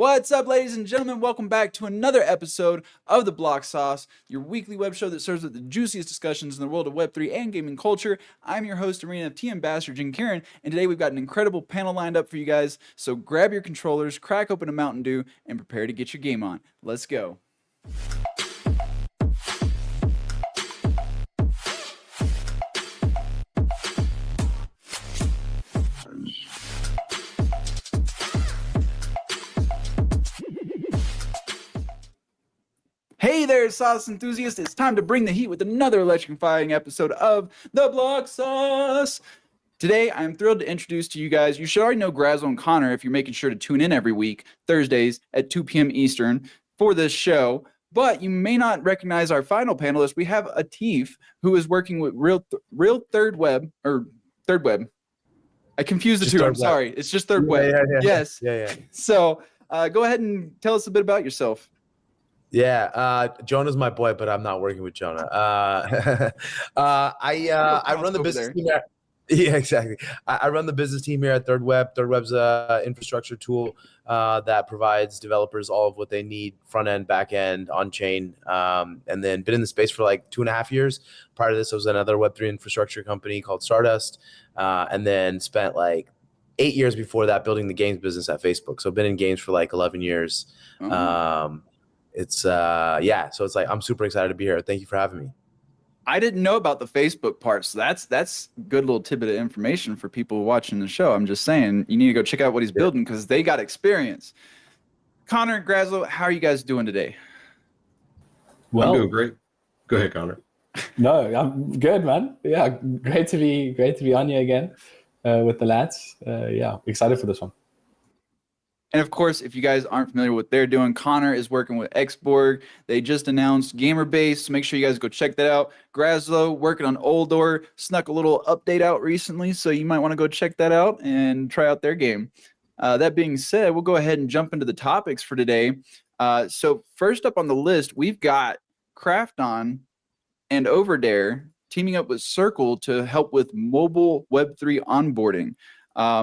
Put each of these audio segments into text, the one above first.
What's up, ladies and gentlemen? Welcome back to another episode of The Block Sauce, your weekly web show that serves up the juiciest discussions in the world of Web3 and gaming culture. I'm your host, Arena FT Ambassador Jim Kieran, and today we've got an incredible panel lined up for you guys. So grab your controllers, crack open a Mountain Dew, and prepare to get your game on. Let's go. Hey there, sauce enthusiasts. It's time to bring the heat with another electrifying episode of The Block Sauce. Today, I'm thrilled to introduce to you guys, you should already know Grazzle and Connor if you're making sure to tune in every week, Thursdays at 2 p.m. Eastern for this show. But you may not recognize our final panelist. We have Atif, who is working with Real Third Web, or Third Web. I confused the two, I'm sorry. It's just Third Web. Yeah. Yes. Yeah. So go ahead and tell us a bit about yourself. Yeah, Jonah's my boy, but I'm not working with Jonah. I run the business team at, yeah, exactly. I run the business team here at Third Web. Third Web's an infrastructure tool that provides developers all of what they need, front end, back end, on chain, and then been in the space for like 2.5 years. Prior to this, I was another Web3 infrastructure company called Stardust, and then spent like 8 years before that building the games business at Facebook. So I've been in games for like 11 years. So it's like I'm super excited to be here. Thank you for having me. I didn't know about the Facebook part, so that's good little tidbit of information for people watching the show. I'm just saying you need to go check out what he's building because they got experience. Connor, Grazzle, how are you guys doing today? Well, I'm doing great. Go ahead, Connor. No, I'm good, man. Yeah, great to be on here again with the lads. Excited for this one. And of course, if you guys aren't familiar with what they're doing, Connor is working with Xborg. They just announced GamerBase, so make sure you guys go check that out. Grazzlo working on Oldor, snuck a little update out recently, so you might want to go check that out and try out their game. That being said, we'll go ahead and jump into the topics for today. So first up on the list, we've got Krafton and Overdare teaming up with Circle to help with mobile Web3 onboarding.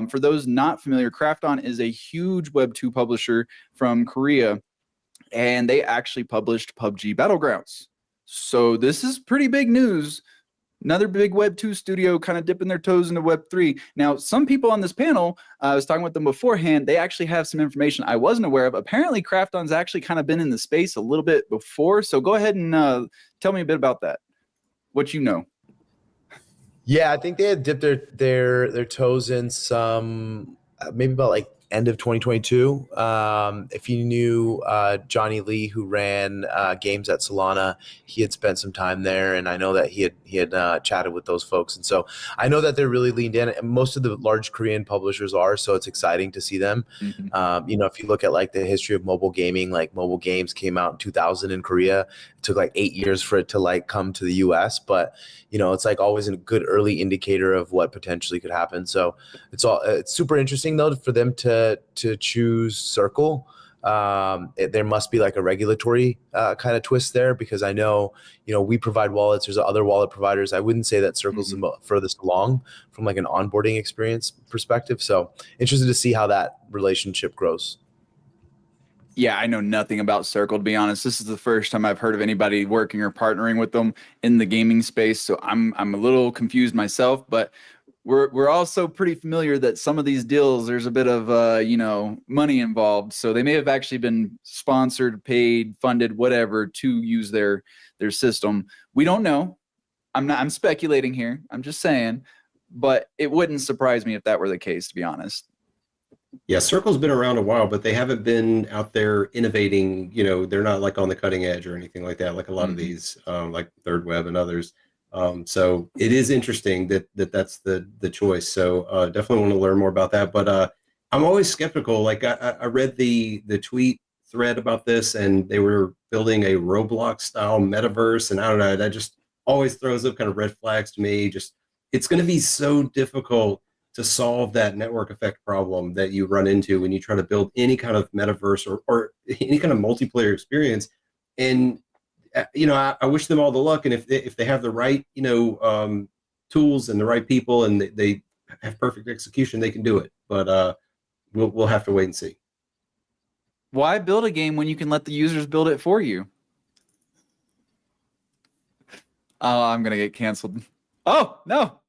For those not familiar, Krafton is a huge Web2 publisher from Korea, and they actually published PUBG Battlegrounds. So this is pretty big news. Another big Web2 studio kind of dipping their toes into Web3. Now, some people on this panel, I was talking with them beforehand, they actually have some information I wasn't aware of. Apparently, Krafton's actually kind of been in the space a little bit before. So go ahead and tell me a bit about that, what you know. Yeah, I think they had dipped their toes in some maybe about like end of 2022. If you knew Johnny Lee, who ran games at Solana, he had spent some time there, and I know that he had chatted with those folks, and so I know that they're really leaned in. And most of the large Korean publishers are, so it's exciting to see them. Mm-hmm. If you look at like the history of mobile gaming, like mobile games came out in 2000 in Korea. It took like 8 years for it to like come to the US, but it's like always a good early indicator of what potentially could happen. So it's super interesting though for them to choose Circle. There must be like a regulatory kind of twist there, because I know, we provide wallets. There's other wallet providers. I wouldn't say that Circle's the furthest along from like an onboarding experience perspective. So interested to see how that relationship grows. Yeah, I know nothing about Circle, to be honest. This is the first time I've heard of anybody working or partnering with them in the gaming space. So I'm a little confused myself, but we're also pretty familiar that some of these deals, there's a bit of money involved. So they may have actually been sponsored, paid, funded, whatever, to use their system. We don't know. I'm speculating here. I'm just saying, but it wouldn't surprise me if that were the case, to be honest. Yeah, Circle's been around a while, but they haven't been out there innovating. They're not like on the cutting edge or anything like that, like a lot of these, like Third Web and others. So it is interesting that's the choice. So definitely want to learn more about that. But I'm always skeptical. Like I read the tweet thread about this, and they were building a Roblox style metaverse, and I don't know, that just always throws up kind of red flags to me. Just it's going to be so difficult to solve that network effect problem that you run into when you try to build any kind of metaverse or any kind of multiplayer experience. And I wish them all the luck. And if they have the right tools and the right people, and they have perfect execution, they can do it. But we'll have to wait and see. Why build a game when you can let the users build it for you? Oh, I'm gonna get canceled. Oh no,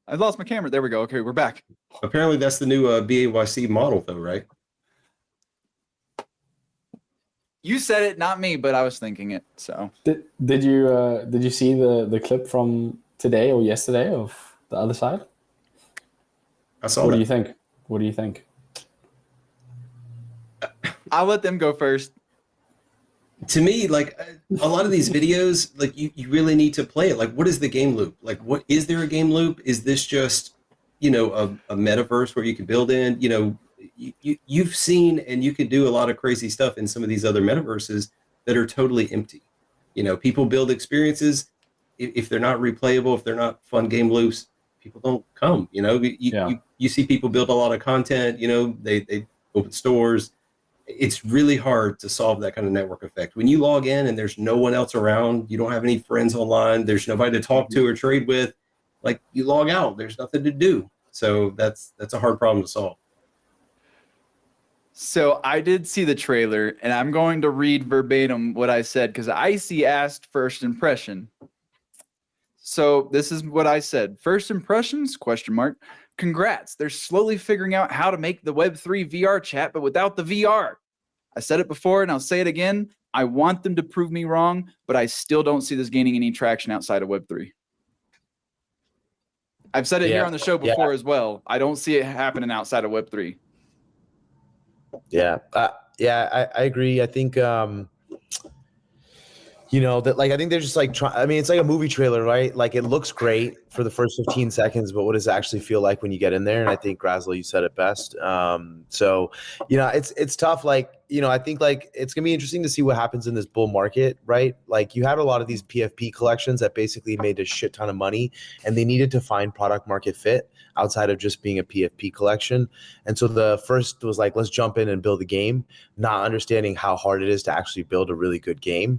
I lost my camera. There we go. Okay, we're back. Apparently, that's the new BAYC model, though, right? You said it, not me, but I was thinking it. So Did you see the clip from today or yesterday of the other side? I saw What that. do you think? What do you think? I'll let them go first. To me, like a lot of these videos, like you really need to play it. Like, what is the game loop? Like, what is there a game loop? Is this just, a metaverse where you can build in? You've seen and you can do a lot of crazy stuff in some of these other metaverses that are totally empty. People build experiences. If they're not replayable, if they're not fun game loops, people don't come. You see people build a lot of content. They open stores. It's really hard to solve that kind of network effect. When you log in and there's no one else around, you don't have any friends online, there's nobody to talk to or trade with, like you log out, there's nothing to do. So that's a hard problem to solve. So I did see the trailer, and I'm going to read verbatim what I said because Icy asked first impression. So this is what I said. First impressions, ? Congrats. They're slowly figuring out how to make the Web3 VR chat, but without the VR. I said it before and I'll say it again. I want them to prove me wrong, but I still don't see this gaining any traction outside of Web3. I've said it here on the show before as well. I don't see it happening outside of Web3. Yeah. I agree. I think, I think they're just like it's like a movie trailer, right? Like it looks great for the first 15 seconds, but what does it actually feel like when you get in there? And I think Graslow, you said it best. It's tough. I think it's gonna be interesting to see what happens in this bull market, right? Like you had a lot of these PFP collections that basically made a shit ton of money, and they needed to find product market fit outside of just being a PFP collection. And so the first was like, let's jump in and build a game, not understanding how hard it is to actually build a really good game.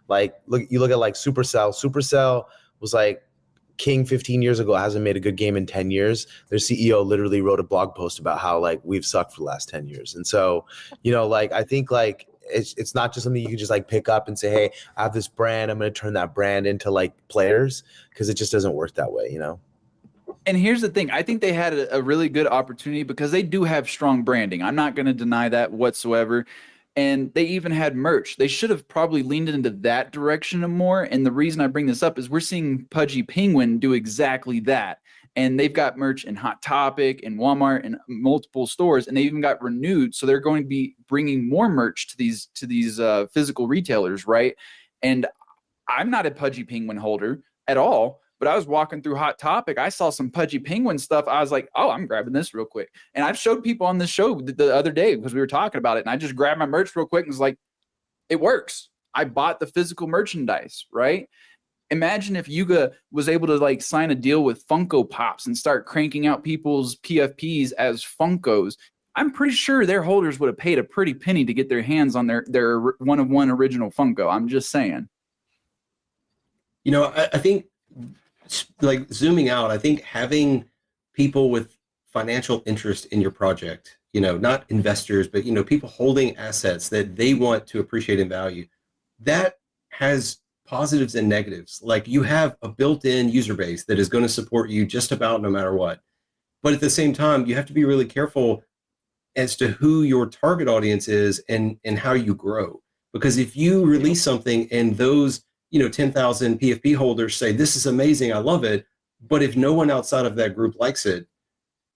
Like you look at like Supercell. Supercell was like king 15 years ago, hasn't made a good game in 10 years. Their CEO literally wrote a blog post about how like we've sucked for the last 10 years. And so, I think like it's not just something you can just like pick up and say, hey, I have this brand, I'm going to turn that brand into like players, because it just doesn't work that way, And here's the thing. I think they had a really good opportunity because they do have strong branding. I'm not going to deny that whatsoever. And they even had merch. They should have probably leaned into that direction more. And the reason I bring this up is we're seeing Pudgy Penguin do exactly that. And they've got merch in Hot Topic and Walmart and multiple stores, and they even got renewed. So they're going to be bringing more merch to these physical retailers, right? And I'm not a Pudgy Penguin holder at all. But I was walking through Hot Topic. I saw some Pudgy Penguin stuff. I was like, oh, I'm grabbing this real quick. And I've showed people on this show the other day because we were talking about it. And I just grabbed my merch real quick and was like, it works. I bought the physical merchandise, right? Imagine if Yuga was able to like sign a deal with Funko Pops and start cranking out people's PFPs as Funkos. I'm pretty sure their holders would have paid a pretty penny to get their hands on their one-of-one original Funko. I'm just saying. I think, like zooming out, I think having people with financial interest in your project, not investors, but people holding assets that they want to appreciate in value, that has positives and negatives. Like you have a built-in user base that is going to support you just about no matter what. But at the same time, you have to be really careful as to who your target audience is and how you grow. Because if you release something and those 10,000 PFP holders say, this is amazing, I love it. But if no one outside of that group likes it,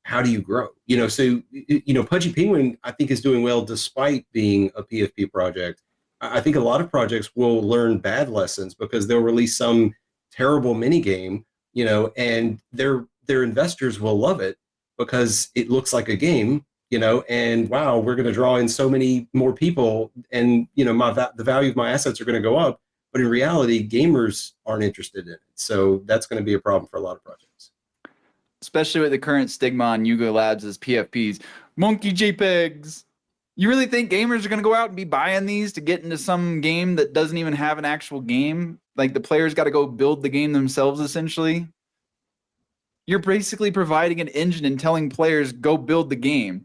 how do you grow? Pudgy Penguin, I think, is doing well despite being a PFP project. I think a lot of projects will learn bad lessons because they'll release some terrible mini game, and their investors will love it because it looks like a game, and wow, we're going to draw in so many more people, and the value of my assets are going to go up. But in reality, gamers aren't interested in it. So that's going to be a problem for a lot of projects. Especially with the current stigma on Yuga Labs as PFPs. Monkey JPEGs. You really think gamers are going to go out and be buying these to get into some game that doesn't even have an actual game? Like the players got to go build the game themselves, essentially? You're basically providing an engine and telling players, go build the game.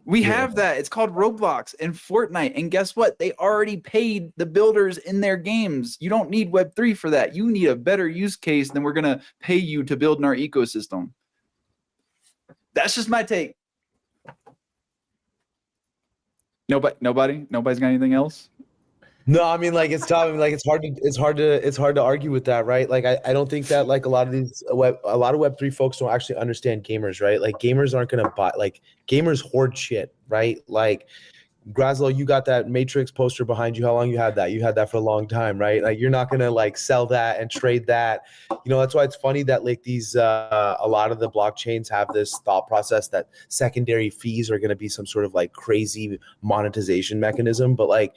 We have that. It's called Roblox and Fortnite. And guess what? They already paid the builders in their games. You don't need Web3 for that. You need a better use case than we're going to pay you to build in our ecosystem. That's just my take. Nobody's got anything else? No, I mean, like, it's tough. I mean, like, it's hard to argue with that, right? Like, I don't think that, like, a lot of Web3 folks don't actually understand gamers, right? Like, gamers aren't gonna buy, like, gamers hoard shit, right? Like, Graslow, you got that Matrix poster behind you. How long you had that? You had that for a long time, right? Like, you're not gonna like sell that and trade that. You know, that's why it's funny that like these a lot of the blockchains have this thought process that secondary fees are gonna be some sort of like crazy monetization mechanism. But like,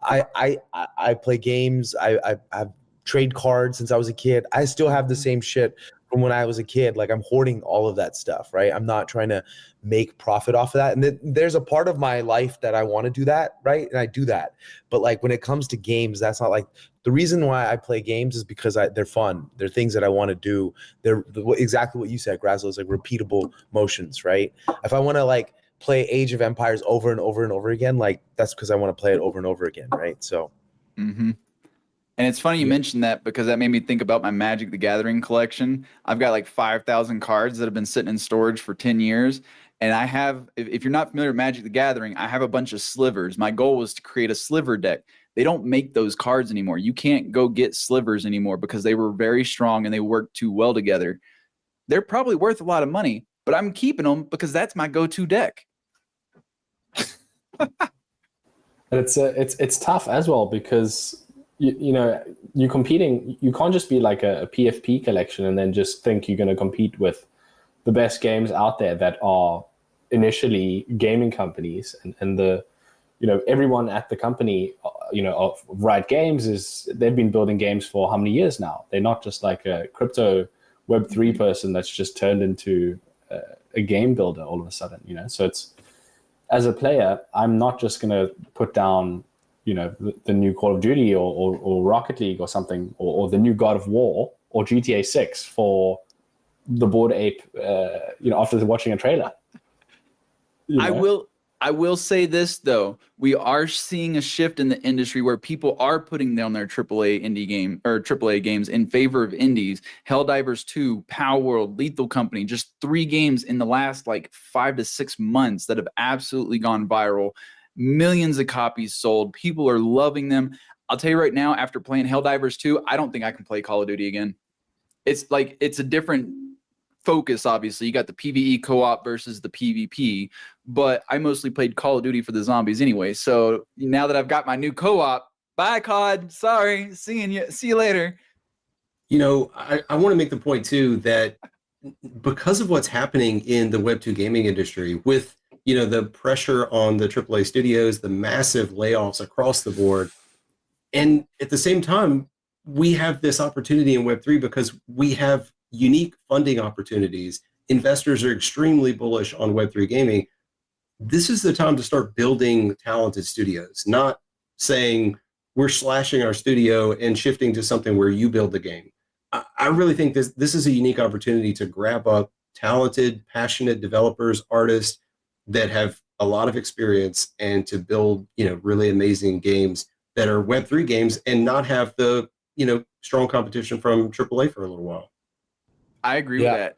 I play games. I've trade cards since I was a kid. I still have the same shit from when I was a kid. Like, I'm hoarding all of that stuff, right? I'm not trying to make profit off of that. And there's a part of my life that I want to do that, right? And I do that. But like, when it comes to games, that's not like the reason why I play games is because they're fun. They're things that I want to do. They're exactly what you said, Graslow, is like repeatable motions, right? If I want to like play Age of Empires over and over and over again, like that's because I want to play it over and over again, right? So And it's funny you mentioned that, because that made me think about my Magic the Gathering collection. I've got like 5,000 cards that have been sitting in storage for 10 years. And I have, if you're not familiar with Magic the Gathering, I have a bunch of slivers. My goal was to create a sliver deck. They don't make those cards anymore. You can't go get slivers anymore because they were very strong and they worked too well together. They're probably worth a lot of money, but I'm keeping them because that's my go-to deck. It's tough as well, because you know, you're competing. You can't just be like a PFP collection and then just think you're going to compete with the best games out there that are initially gaming companies, and the, you know, everyone at the company, you know, of Riot Games they've been building games for how many years now? They're not just like a crypto Web3 person that's just turned into a game builder all of a sudden, you know. So it's, as a player, I'm not just going to put down, you know, the new Call of Duty or Rocket League or something, or the new God of War or GTA 6 for the Bored Ape, you know, after watching a trailer. You know? I will say this though, we are seeing a shift in the industry where people are putting down their AAA indie game or AAA games in favor of indies. Helldivers 2, Power World, Lethal Company, just 3 games in the last like 5 to 6 months that have absolutely gone viral. Millions of copies sold. People are loving them. I'll tell you right now, after playing Helldivers 2, I don't think I can play Call of Duty again. It's like, it's a different focus, obviously. You got the PvE co-op versus the PvP, but I mostly played Call of Duty for the zombies anyway. So now that I've got my new co-op, bye COD. Sorry, see you later. You know, I want to make the point too that because of what's happening in the Web2 gaming industry, with, you know, the pressure on the AAA studios, the massive layoffs across the board, and at the same time, we have this opportunity in Web3 because we have unique funding opportunities. Investors are extremely bullish on Web3 gaming. This is the time to start building talented studios, not saying we're slashing our studio and shifting to something where you build the game. I really think this is a unique opportunity to grab up talented, passionate developers, artists that have a lot of experience, and to build, you know, really amazing games that are Web3 games and not have the, you know, strong competition from AAA for a little while. I agree with that.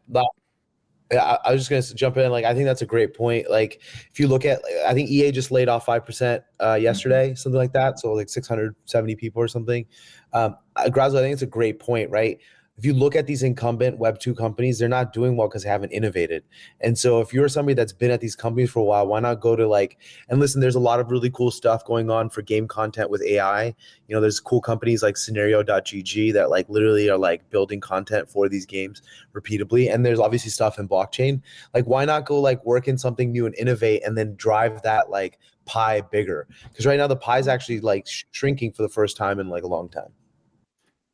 Yeah, I was just gonna jump in. Like, I think that's a great point. Like, if you look at, I think EA just laid off 5% yesterday, something like that. So like 670 people or something. Grazo, I think it's a great point, right? If you look at these incumbent Web2 companies, they're not doing well because they haven't innovated. And so if you're somebody that's been at these companies for a while, why not go to like, and listen, there's a lot of really cool stuff going on for game content with AI. You know, there's cool companies like scenario.gg that like literally are like building content for these games repeatably. And there's obviously stuff in blockchain. Like, why not go like work in something new and innovate and then drive that like pie bigger? Because right now the pie is actually like shrinking for the first time in like a long time.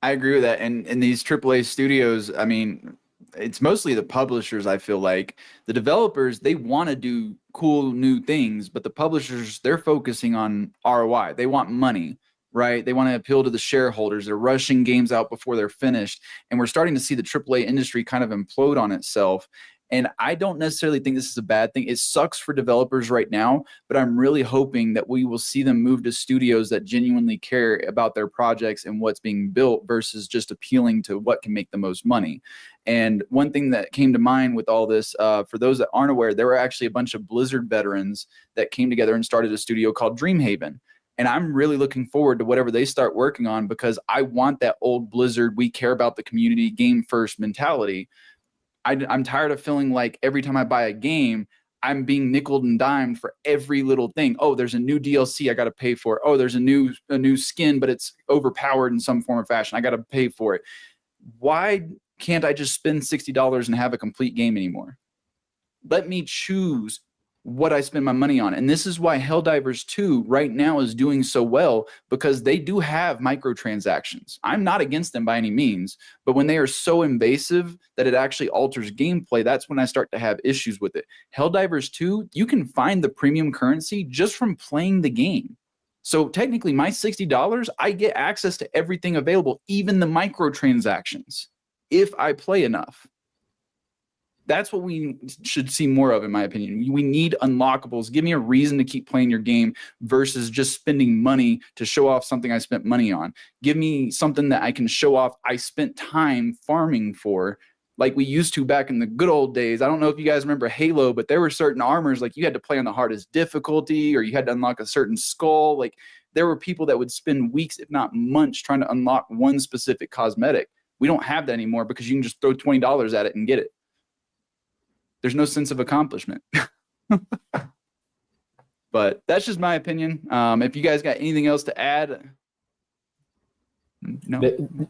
I agree with that. And these AAA studios, I mean, it's mostly the publishers. I feel like the developers, they want to do cool new things, but the publishers, they're focusing on ROI. They want money, right? They want to appeal to the shareholders. They're rushing games out before they're finished. And we're starting to see the AAA industry kind of implode on itself. And I don't necessarily think this is a bad thing. It sucks for developers right now, but I'm really hoping that we will see them move to studios that genuinely care about their projects and what's being built versus just appealing to what can make the most money. And one thing that came to mind with all this, for those that aren't aware, there were actually a bunch of Blizzard veterans that came together and started a studio called Dreamhaven. And I'm really looking forward to whatever they start working on, because I want that old Blizzard, we care about the community, game first mentality. I'm tired of feeling like every time I buy a game, I'm being nickeled and dimed for every little thing. Oh, there's a new DLC I got to pay for. Oh, there's a new skin, but it's overpowered in some form or fashion. I got to pay for it. Why can't I just spend $60 and have a complete game anymore? Let me choose what I spend my money on. And this is why Helldivers 2 right now is doing so well, because they do have microtransactions. I'm not against them by any means, but when they are so invasive that it actually alters gameplay, that's when I start to have issues with it. Helldivers 2, you can find the premium currency just from playing the game. So technically my $60, I get access to everything available, even the microtransactions, if I play enough. That's what we should see more of, in my opinion. We need unlockables. Give me a reason to keep playing your game versus just spending money to show off something I spent money on. Give me something that I can show off I spent time farming for, like we used to back in the good old days. I don't know if you guys remember Halo, but there were certain armors, like you had to play on the hardest difficulty, or you had to unlock a certain skull. Like there were people that would spend weeks, if not months, trying to unlock one specific cosmetic. We don't have that anymore because you can just throw $20 at it and get it. There's no sense of accomplishment. But that's just my opinion. If you guys got anything else to add, no.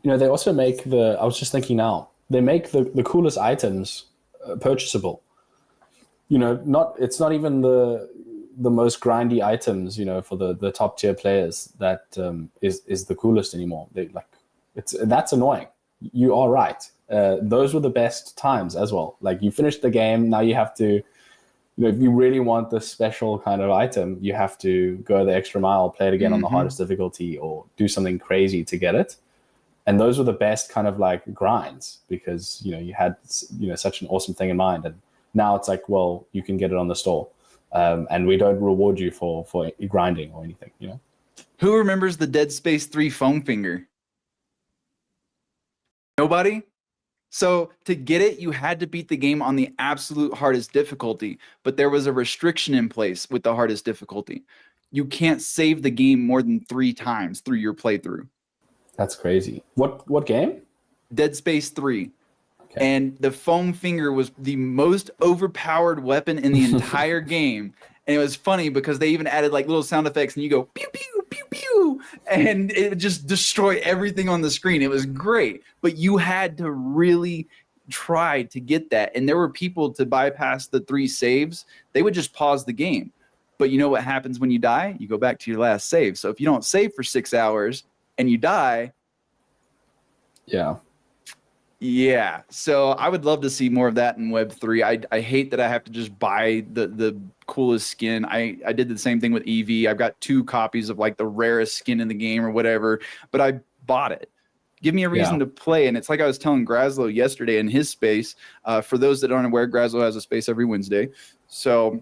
They also make I was just thinking now, they make the coolest items purchasable. It's not even the most grindy items, for the top tier players that is the coolest anymore. That's annoying. You are right. Those were the best times as well. Like you finished the game, now you have to, if you really want this special kind of item, you have to go the extra mile, play it again on the hardest difficulty, or do something crazy to get it. And those were the best kind of like grinds, because you had such an awesome thing in mind. And now it's like, well, you can get it on the store, and we don't reward you for grinding or anything. Who remembers the Dead Space 3 foam finger? Nobody? So to get it, you had to beat the game on the absolute hardest difficulty, but there was a restriction in place with the hardest difficulty. You can't save the game more than 3 times through your playthrough. That's crazy. What game? Dead Space 3. Okay. And the foam finger was the most overpowered weapon in the entire game. And it was funny because they even added like little sound effects, and you go pew pew pew pew, and it would just destroy everything on the screen. It was great, but you had to really try to get that. And there were people, to bypass the 3 saves, they would just pause the game. But you know what happens when you die? You go back to your last save. So if you don't save for 6 hours and you die, yeah. So I would love to see more of that in Web3. I hate that I have to just buy the coolest skin. I did the same thing with EV. I've got 2 copies of like the rarest skin in the game or whatever, but I bought it. Give me a reason to play. And it's like I was telling Graslow yesterday in his space. For those that aren't aware, Graslow has a space every Wednesday. So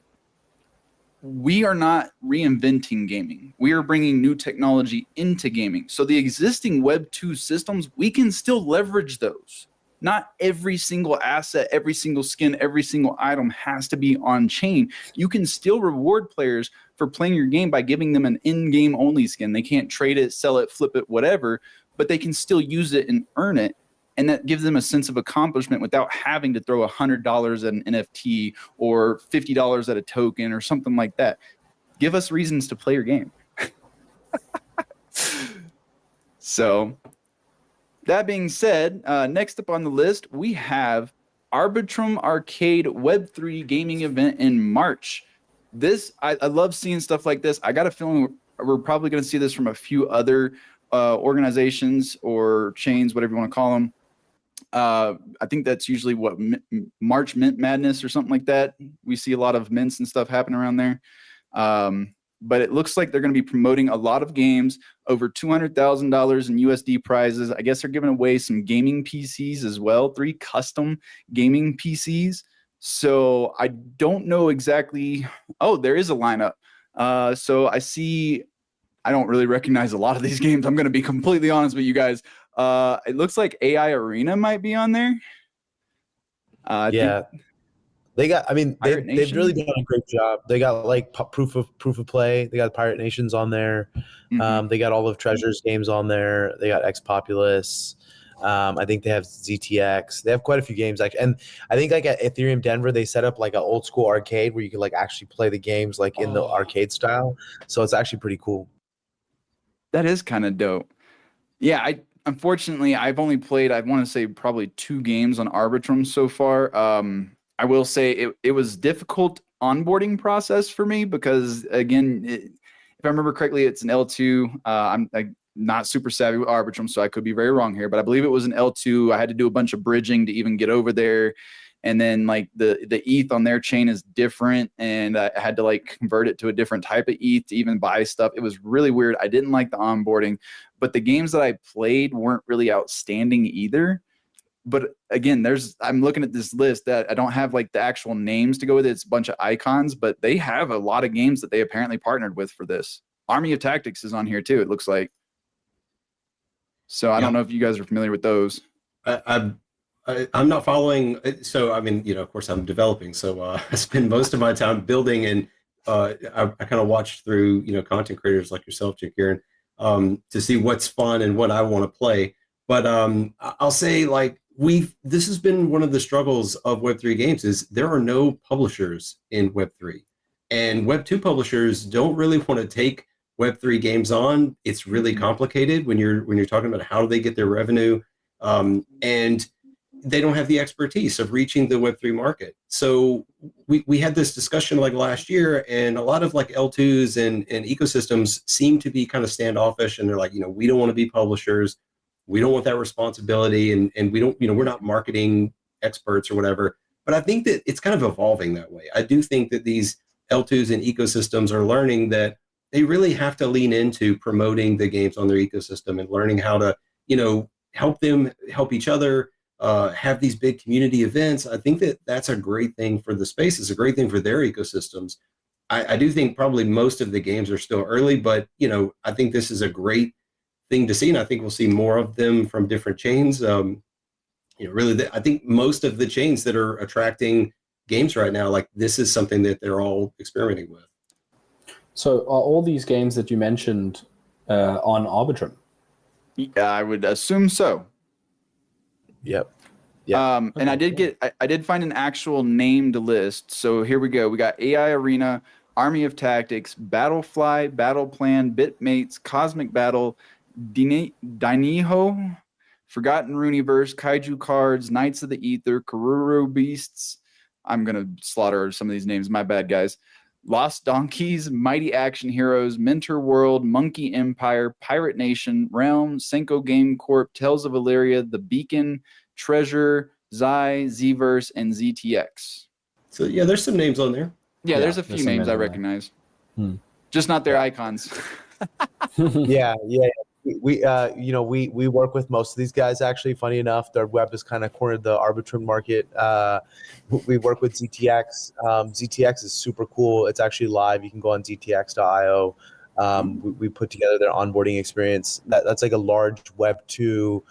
we are not reinventing gaming. We are bringing new technology into gaming. So the existing Web 2 systems, we can still leverage those. Not every single asset, every single skin, every single item has to be on chain. You can still reward players for playing your game by giving them an in-game only skin. They can't trade it, sell it, flip it, whatever, but they can still use it and earn it. And that gives them a sense of accomplishment without having to throw $100 at an NFT or $50 at a token or something like that. Give us reasons to play your game. So that being said, next up on the list, we have Arbitrum Arcade Web3 gaming event in March. This, I love seeing stuff like this. I got a feeling we're probably going to see this from a few other organizations or chains, whatever you want to call them. I think that's usually what March Mint Madness or something like that. We see a lot of mints and stuff happen around there. But it looks like they're going to be promoting a lot of games, over $200,000 in USD prizes. I guess they're giving away some gaming PCs as well, 3 custom gaming PCs So I don't know exactly. Oh, there is a lineup. So I see. I don't really recognize a lot of these games. I'm going to be completely honest with you guys. It looks like AI Arena might be on there. I Yeah, think they got. I mean, Pirate they've really Nation. done a great job. They got like proof of play. They got Pirate Nations on there. Mhm. They got all of Treasure's games on there. They got X Populous. I think they have ZTX. They have quite a few games, like, and I think like at Ethereum Denver, they set up like an old school arcade where you could like actually play the games like in the arcade style. So it's actually pretty cool. That is kind of dope. Yeah, unfortunately I've only played, I want to say probably 2 games on Arbitrum so far. I will say it was difficult onboarding process for me because again, if I remember correctly, it's an L2. I'm like not super savvy with Arbitrum, so I could be very wrong here, but I believe it was an L2. I had to do a bunch of bridging to even get over there. And then like the ETH on their chain is different, and I had to like convert it to a different type of ETH to even buy stuff. It was really weird. I didn't like the onboarding, but the games that I played weren't really outstanding either. But again, I'm looking at this list that I don't have like the actual names to go with it. It's a bunch of icons, but they have a lot of games that they apparently partnered with for this. Army of Tactics is on here too, it looks like. So I don't know if you guys are familiar with those. I'm not following. So, I mean, of course I'm developing. So I spend most of my time building, and I kind of watch through, content creators like yourself, Jake Aaron, to see what's fun and what I want to play. But I'll say like this has been one of the struggles of Web3 games is there are no publishers in Web3, and Web2 publishers don't really want to take Web3 games on. It's really complicated when you're talking about how do they get their revenue, and they don't have the expertise of reaching the Web3 market. So we had this discussion like last year, and a lot of like L2s and ecosystems seem to be kind of standoffish, and they're like, we don't want to be publishers. We don't want that responsibility, and we don't, we're not marketing experts or whatever. But I think that it's kind of evolving that way. I do think that these L2s and ecosystems are learning that they really have to lean into promoting the games on their ecosystem and learning how to, help them help each other, have these big community events. I think that that's a great thing for the space. It's a great thing for their ecosystems. I do think probably most of the games are still early, but I think this is a great thing to see, and I think we'll see more of them from different chains. Really, I think most of the chains that are attracting games right now, like this is something that they're all experimenting with. So are all these games that you mentioned on Arbitrum? Yeah, I would assume so. Yep. And I did find an actual named list. So here we go. We got AI Arena, Army of Tactics, Battlefly, Battle Plan, Bitmates, Cosmic Battle, Diniho, Forgotten Rooniverse, Kaiju Cards, Knights of the Ether, Karuru Beasts. I'm gonna slaughter some of these names. My bad, guys. Lost Donkeys, Mighty Action Heroes, Mentor World, Monkey Empire, Pirate Nation, Realm, Senko Game Corp, Tales of Illyria, The Beacon, Treasure, Zai, Zverse, and ZTX. So yeah, there's some names on there. Yeah, there's a few names I recognize. Just not their icons. Yeah. We work with most of these guys. Actually, funny enough, their web is kind of cornered the Arbitrum market. We work with ZTX. ZTX is super cool. It's actually live. You can go on ZTX.io. We put together their onboarding experience. That's like a large Web 2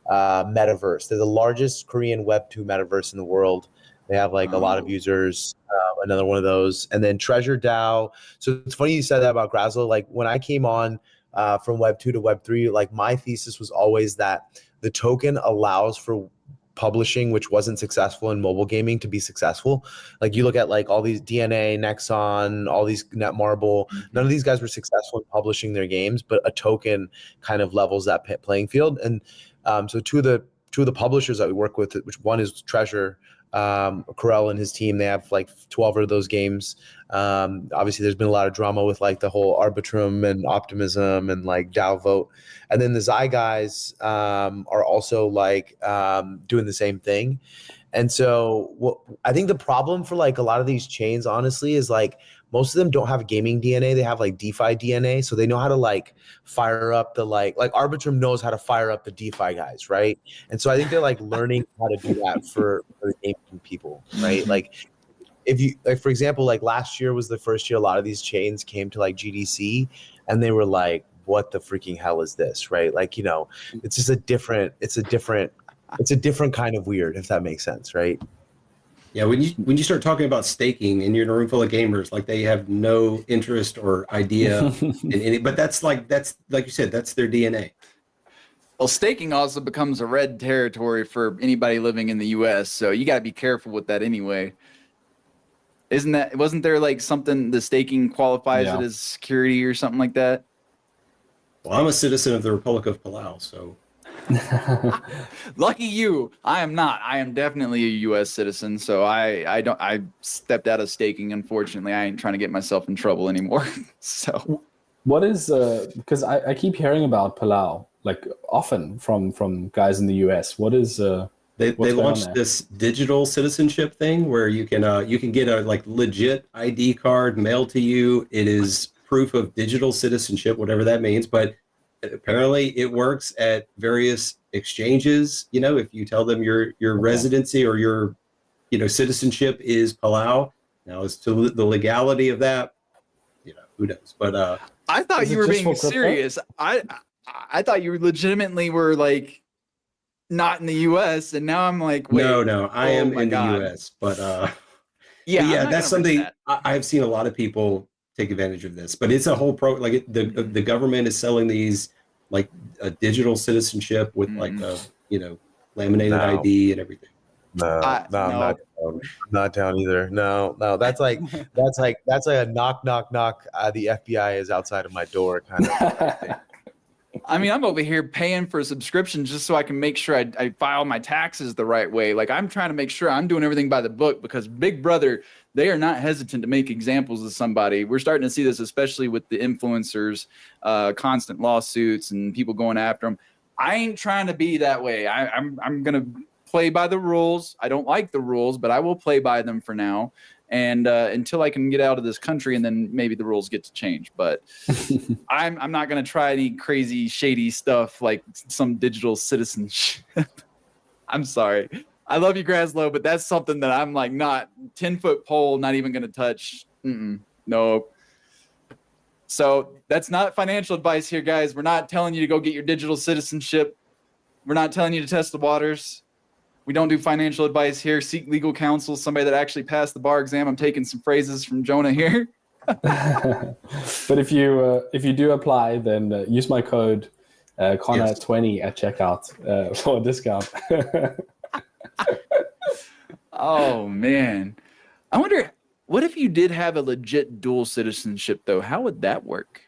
metaverse. They're the largest Korean Web 2 metaverse in the world. They have like a lot of users. Another one of those, and then Treasure DAO. So it's funny you said that about Grazlo. Like when I came on from Web 2 to Web 3, like my thesis was always that the token allows for publishing, which wasn't successful in mobile gaming, to be successful. Like you look at like all these DNA, Nexon, all these Netmarble, none of these guys were successful in publishing their games, but a token kind of levels that playing field. And so two of the publishers that we work with, which one is Treasure, Corel and his team, they have like 12 of those games. Obviously there's been a lot of drama with like the whole Arbitrum and Optimism and like DAO vote. And then the Zai guys are also like doing the same thing. And so I think the problem for like a lot of these chains, honestly, is like most of them don't have gaming DNA. They have like DeFi DNA. So they know how to like fire up the like Arbitrum knows how to fire up the DeFi guys, right? And so I think they're like learning how to do that for the gaming people, right? Like if you like, for example, like last year was the first year a lot of these chains came to like GDC and they were like, what the freaking hell is this, right? Like, it's just a different kind of weird, if that makes sense, right? Yeah, when you start talking about staking and you're in a room full of gamers, like they have no interest or idea in any, but that's like you said, that's their DNA. Well, staking also becomes a red territory for anybody living in the US, so you got to be careful with that anyway. Wasn't there like something, the staking qualifies it as security or something like that? Well, I'm a citizen of the Republic of Palau, so. Lucky you. I am not. I am definitely a US citizen, so I stepped out of staking, unfortunately. I ain't trying to get myself in trouble anymore. So what is because I keep hearing about Palau like often from guys in the US. What is They launched this digital citizenship thing where you can get a like legit ID card mailed to you. It is proof of digital citizenship, whatever that means, but apparently it works at various exchanges. If you tell them your residency or your citizenship is Palau. Now, as to the legality of that, who knows? But I thought you were being serious. I thought you legitimately were like not in the US, and now I'm like, wait, no, I am in the US, but yeah, that's something I've seen a lot of people take advantage of this, but it's a whole the government is selling these like a digital citizenship with like a laminated ID and everything. No, I'm not down either. No, that's like a knock. The FBI is outside of my door kind of thing. I mean, I'm over here paying for a subscription just so I can make sure I file my taxes the right way. Like, I'm trying to make sure I'm doing everything by the book, because Big Brother, they are not hesitant to make examples of somebody. We're starting to see this, especially with the influencers, constant lawsuits and people going after them. I ain't trying to be that way. I'm going to play by the rules. I don't like the rules, but I will play by them for now. And until I can get out of this country, and then maybe the rules get to change. But I'm not going to try any crazy, shady stuff like some digital citizenship. I'm sorry. I love you, Graslow, but that's something that I'm like not 10-foot pole, not even going to touch. No. So that's not financial advice here, guys. We're not telling you to go get your digital citizenship. We're not telling you to test the waters. We don't do financial advice here. Seek legal counsel, somebody that actually passed the bar exam. I'm taking some phrases from Jonah here. But if you do apply, then use my code Connor20 at checkout for a discount. Oh, man. I wonder, what if you did have a legit dual citizenship, though? How would that work?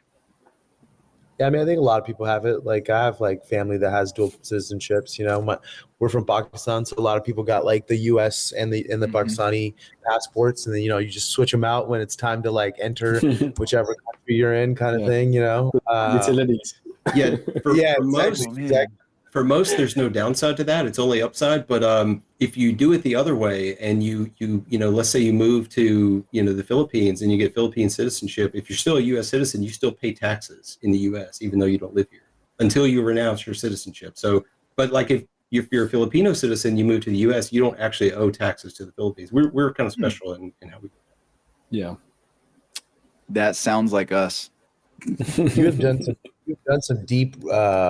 Yeah, I mean, I think a lot of people have it. Like, I have like family that has dual citizenships. We're from Pakistan, so a lot of people got like the U.S. and the Pakistani passports, and then you just switch them out when it's time to like enter whichever country you're in, kind of thing. Utilities. Yeah, exactly. For most, there's no downside to that. It's only upside. But if you do it the other way, and you let's say you move to the Philippines and you get Philippine citizenship, if you're still a U.S. citizen, you still pay taxes in the U.S. even though you don't live here until you renounce your citizenship. So, but like if you're a Filipino citizen, you move to the U.S., you don't actually owe taxes to the Philippines. We're kind of special in how we. Yeah, that sounds like us. You've done some deep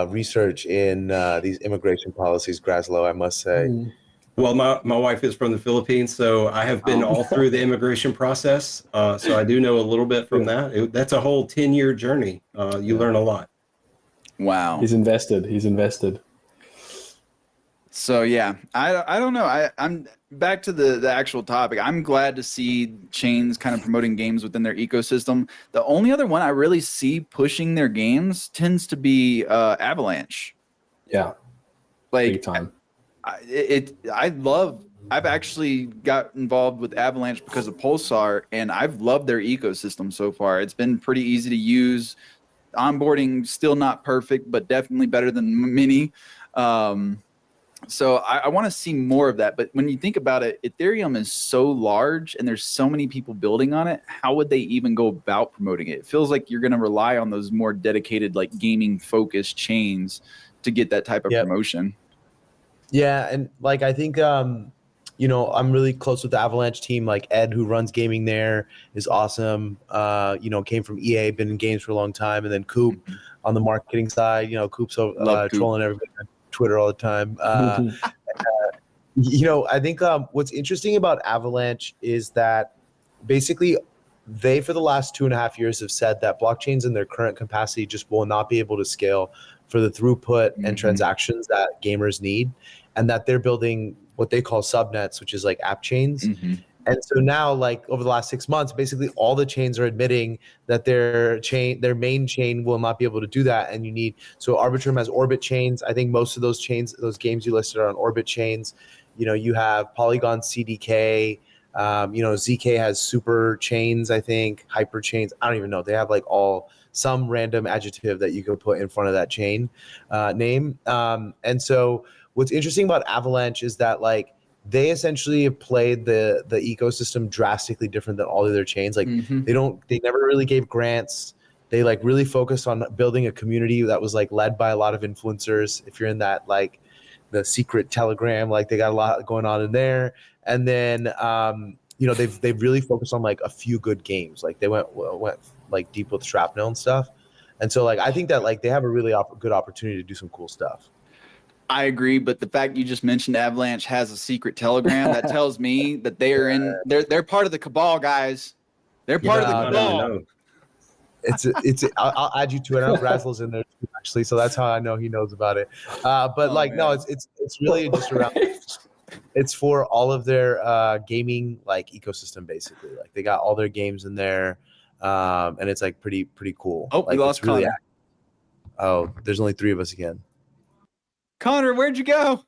research in these immigration policies, Graslow, I must say. Well, my wife is from the Philippines, so I have been all through the immigration process. So I do know a little bit from that. That's a whole 10-year journey. You learn a lot. Wow. He's invested. So yeah, I don't know. I'm back to the actual topic. I'm glad to see chains kind of promoting games within their ecosystem. The only other one I really see pushing their games tends to be Avalanche. Yeah, like big time. I've actually got involved with Avalanche because of Pulsar, and I've loved their ecosystem so far. It's been pretty easy to use. Onboarding still not perfect, but definitely better than many. So I want to see more of that. But when you think about it, Ethereum is so large and there's so many people building on it. How would they even go about promoting it? It feels like you're going to rely on those more dedicated, like gaming focused chains to get that type of promotion. Yeah, and like I think you know, I'm really close with the Avalanche team. Like Ed, who runs gaming there, is awesome. You know, came from EA, been in games for a long time, and then Coop on the marketing side. You know, Coop's Coop. trolling everybody on Twitter all the time. You know, I think what's interesting about Avalanche is that basically they, for the last 2.5 years, have said that blockchains in their current capacity just will not be able to scale for the throughput and transactions that gamers need, and that they're building what they call subnets, which is like app chains. And so now, like over the last 6 months, basically all the chains are admitting that their main chain will not be able to do that. And you need, so Arbitrum has Orbit chains. I think most of those chains, those games you listed are on Orbit chains. You know, you have Polygon CDK. You know, ZK has super chains, I think, hyper chains. I don't even know. They have like some random adjective that you can put in front of that chain name. And so what's interesting about Avalanche is that like they essentially have played the ecosystem drastically different than all the other chains. Like they never really gave grants. They like really focused on building a community that was like led by a lot of influencers. If you're in that, like the secret Telegram, like they got a lot going on in there. And then you know, they've really focused on like a few good games. Like they went like deep with Shrapnel and stuff. And so like I think that like they have a really good opportunity to do some cool stuff. I agree, but the fact you just mentioned Avalanche has a secret Telegram, that tells me that they are they're part of the cabal, guys. They're part of the cabal. I'll add you to it. I know Razzle's in there too, actually, so that's how I know he knows about it. But no, it's really just around. It's for all of their gaming like ecosystem, basically. Like they got all their games in there, and it's like pretty cool. Oh, like, we lost Connor. Oh, there's only 3 of us again. Connor, where'd you go?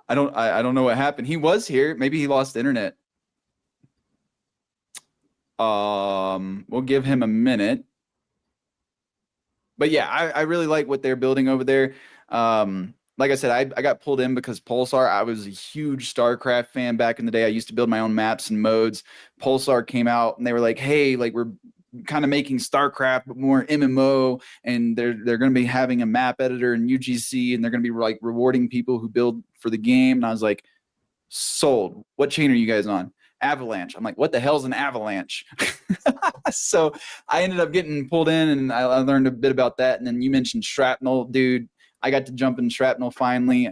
I don't know what happened. He was here. Maybe he lost internet. We'll give him a minute. But yeah, I really like what they're building over there. Like I said, I got pulled in because Pulsar, I was a huge StarCraft fan back in the day. I used to build my own maps and modes. Pulsar came out and they were like, hey, like we're kind of making StarCraft, but more MMO, and they're going to be having a map editor in UGC, and they're going to be like rewarding people who build for the game. And I was like, sold. What chain are you guys on? Avalanche. I'm like, what the hell's an avalanche? So I ended up getting pulled in, and I learned a bit about that. And then you mentioned Shrapnel, dude. I got to jump in Shrapnel finally.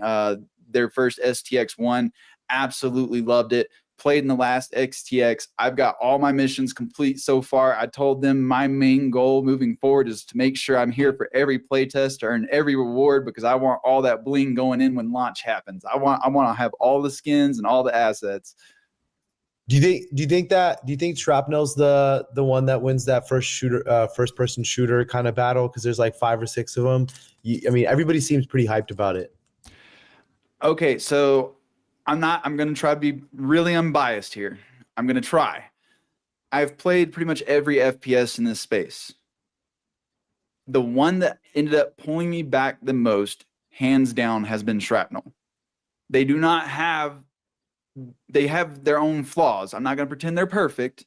Their first STX1, absolutely loved it. Played in the last XTX. I've got all my missions complete so far. I told them my main goal moving forward is to make sure I'm here for every playtest to earn every reward, because I want all that bling going in when launch happens. I want to have all the skins and all the assets. Do you think Shrapnel's the one that wins that first person shooter kind of battle? Because there's like 5 or 6 of them. I mean, everybody seems pretty hyped about it. Okay, so I'm going to try to be really unbiased here. I'm going to try. I've played pretty much every FPS in this space. The one that ended up pulling me back the most, hands down, has been Shrapnel. They have their own flaws. I'm not going to pretend they're perfect.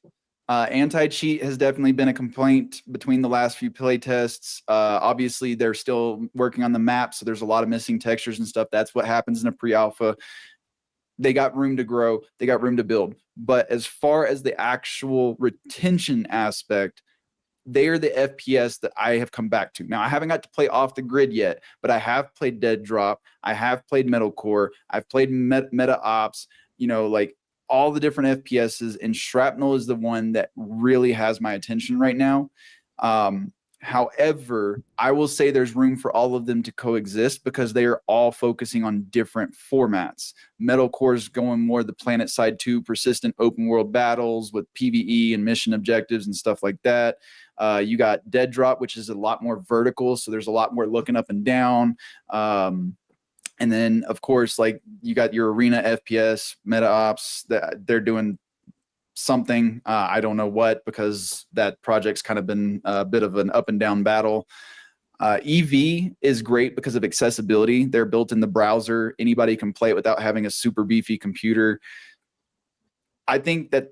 Anti-cheat has definitely been a complaint between the last few play tests. Obviously, they're still working on the map, so there's a lot of missing textures and stuff. That's what happens in a pre-alpha. They got room to grow. They got room to build. But as far as the actual retention aspect, they are the FPS that I have come back to. Now, I haven't got to play Off the Grid yet, but I have played Dead Drop. I have played Metalcore. I've played Meta Ops, like all the different FPSs, and Shrapnel is the one that really has my attention right now. However, I will say there's room for all of them to coexist because they are all focusing on different formats. Metalcore is going more the planet side 2, persistent open world battles with PvE and mission objectives and stuff like that. You got Dead Drop, which is a lot more vertical, so there's a lot more looking up and down. And then, of course, like you got your arena FPS, Meta Ops, that they're doing something. I don't know what, because that project's kind of been a bit of an up and down battle. EV is great because of accessibility. They're built in the browser. Anybody can play it without having a super beefy computer. I think that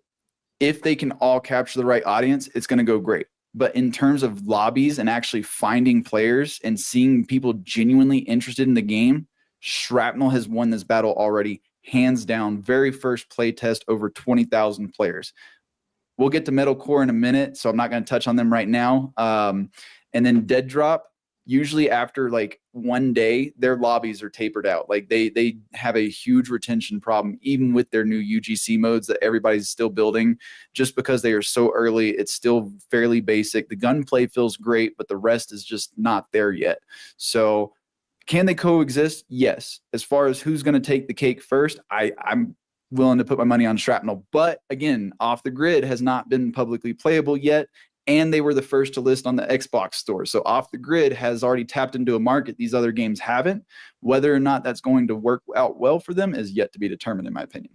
if they can all capture the right audience, it's going to go great. But in terms of lobbies and actually finding players and seeing people genuinely interested in the game, Shrapnel has won this battle already, hands down. Very first play test, over 20,000 players. We'll get to Metalcore in a minute, so I'm not going to touch on them right now. And then Dead Drop, usually after like one day, their lobbies are tapered out. Like they have a huge retention problem, even with their new UGC modes that everybody's still building. Just because they are so early, it's still fairly basic. The gunplay feels great, but the rest is just not there yet. So can they coexist? Yes. As far as who's going to take the cake first, I'm willing to put my money on Shrapnel. But again, Off the Grid has not been publicly playable yet, and they were the first to list on the Xbox store. So Off the Grid has already tapped into a market these other games haven't. Whether or not that's going to work out well for them is yet to be determined, in my opinion.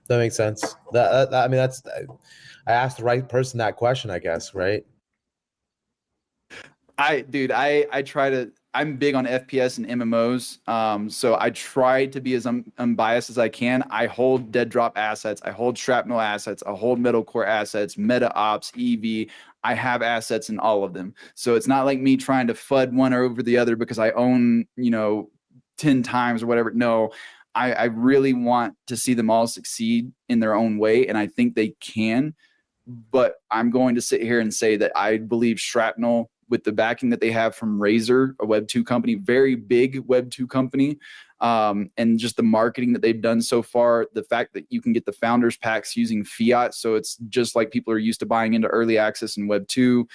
That makes sense. I mean, I asked the right person that question, I guess, right? I'm big on FPS and MMOs, so I try to be as unbiased as I can. I hold Dead Drop assets, I hold Shrapnel assets, I hold Metalcore assets, Meta Ops, EV. I have assets in all of them. So it's not like me trying to FUD one over the other because I own, 10 times or whatever. No, I really want to see them all succeed in their own way, and I think they can. But I'm going to sit here and say that I believe Shrapnel, with the backing that they have from Razer, a Web 2 company, very big Web 2 company, and just the marketing that they've done so far, the fact that you can get the founders packs using fiat, so it's just like people are used to buying into early access in Web 2.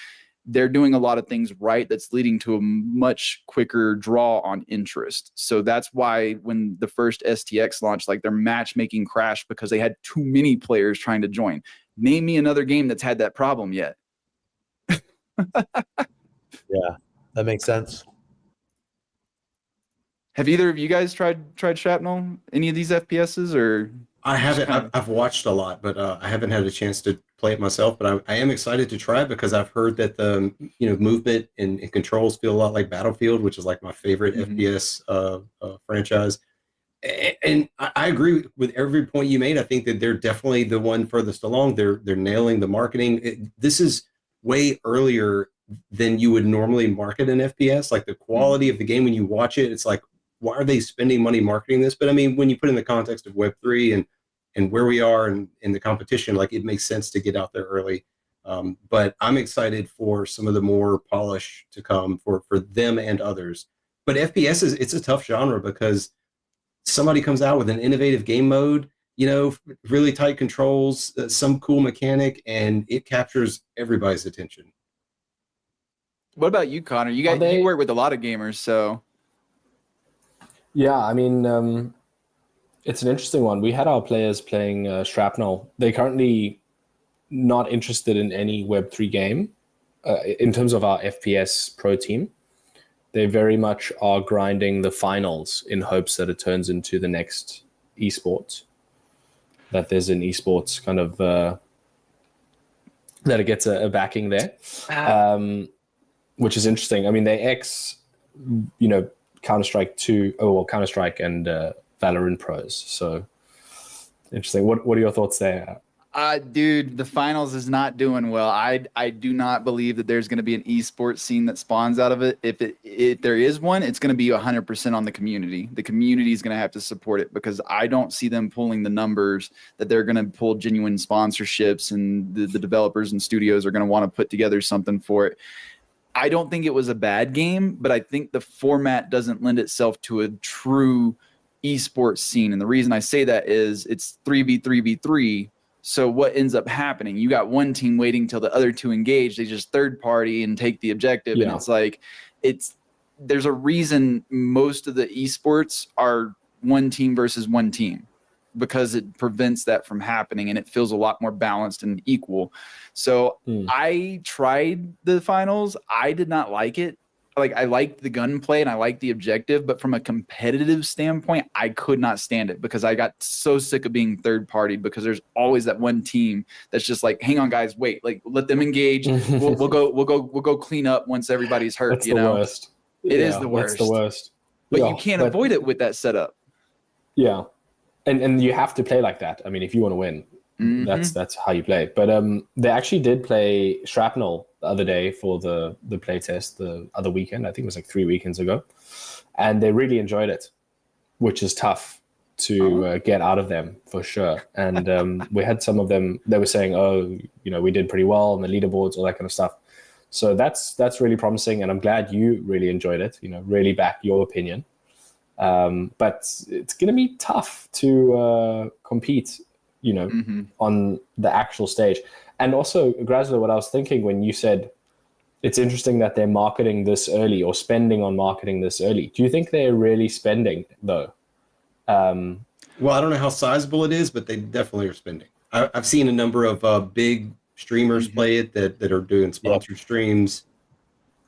They're doing a lot of things right that's leading to a much quicker draw on interest. So that's why when the first STX launched, like their matchmaking crashed because they had too many players trying to join. Name me another game that's had that problem yet. Yeah, that makes sense. Have either of you guys tried Shrapnel? Any of these FPSs, or? I haven't. I've watched a lot, but I haven't had a chance to play it myself. But I am excited to try it because I've heard that the movement and controls feel a lot like Battlefield, which is like my favorite FPS franchise. And I agree with every point you made. I think that they're definitely the one furthest along. They're nailing the marketing. This is way earlier than you would normally market an FPS. Like the quality of the game when you watch it, it's like, why are they spending money marketing this? But I mean, when you put in the context of Web3 and where we are and in the competition, like it makes sense to get out there early. But I'm excited for some of the more polish to come for them and others. But FPS it's a tough genre because somebody comes out with an innovative game mode, really tight controls, some cool mechanic, and it captures everybody's attention. What about you, Connor? You work with a lot of gamers, so. Yeah, I mean, it's an interesting one. We had our players playing Shrapnel. They're currently not interested in any Web3 game in terms of our FPS pro team. They very much are grinding the finals in hopes that it turns into the next esports. That there's an esports kind of that it gets a backing there, which is interesting. I mean, they Counter-Strike 2, Counter-Strike and Valorant pros. So interesting. What are your thoughts there? Dude, the finals is not doing well. I do not believe that there's going to be an esports scene that spawns out of it. If there is one, it's going to be 100% on the community. The community is going to have to support it because I don't see them pulling the numbers that they're going to pull genuine sponsorships, and the developers and studios are going to want to put together something for it. I don't think it was a bad game, but I think the format doesn't lend itself to a true esports scene. And the reason I say that is it's 3v3v3. So what ends up happening? You got one team waiting till the other two engage. They just third party and take the objective. Yeah. And it's like, there's a reason most of the esports are one team versus one team, because it prevents that from happening and it feels a lot more balanced and equal. So I tried the finals. I did not like it. I liked the gunplay and I liked the objective, but from a competitive standpoint, I could not stand it because I got so sick of being third party because there's always that one team that's just like, hang on guys, wait, like let them engage. We'll go clean up once everybody's hurt. That's the worst. It is the worst. That's the worst. But you can't avoid it with that setup. Yeah. And you have to play like that. I mean, if you want to win, that's how you play. But they actually did play Shrapnel the other day for the play test the other weekend. I think it was like 3 weekends ago. And they really enjoyed it, which is tough to get out of them for sure. And we had some of them, they were saying, oh, we did pretty well on the leaderboards, all that kind of stuff. So that's really promising. And I'm glad you really enjoyed it, really back your opinion. But it's going to be tough to compete, on the actual stage. And also, Grazler, what I was thinking when you said it's interesting that they're marketing this early or spending on marketing this early. Do you think they're really spending, though? Well, I don't know how sizable it is, but they definitely are spending. I've seen a number of big streamers play it that are doing sponsored streams.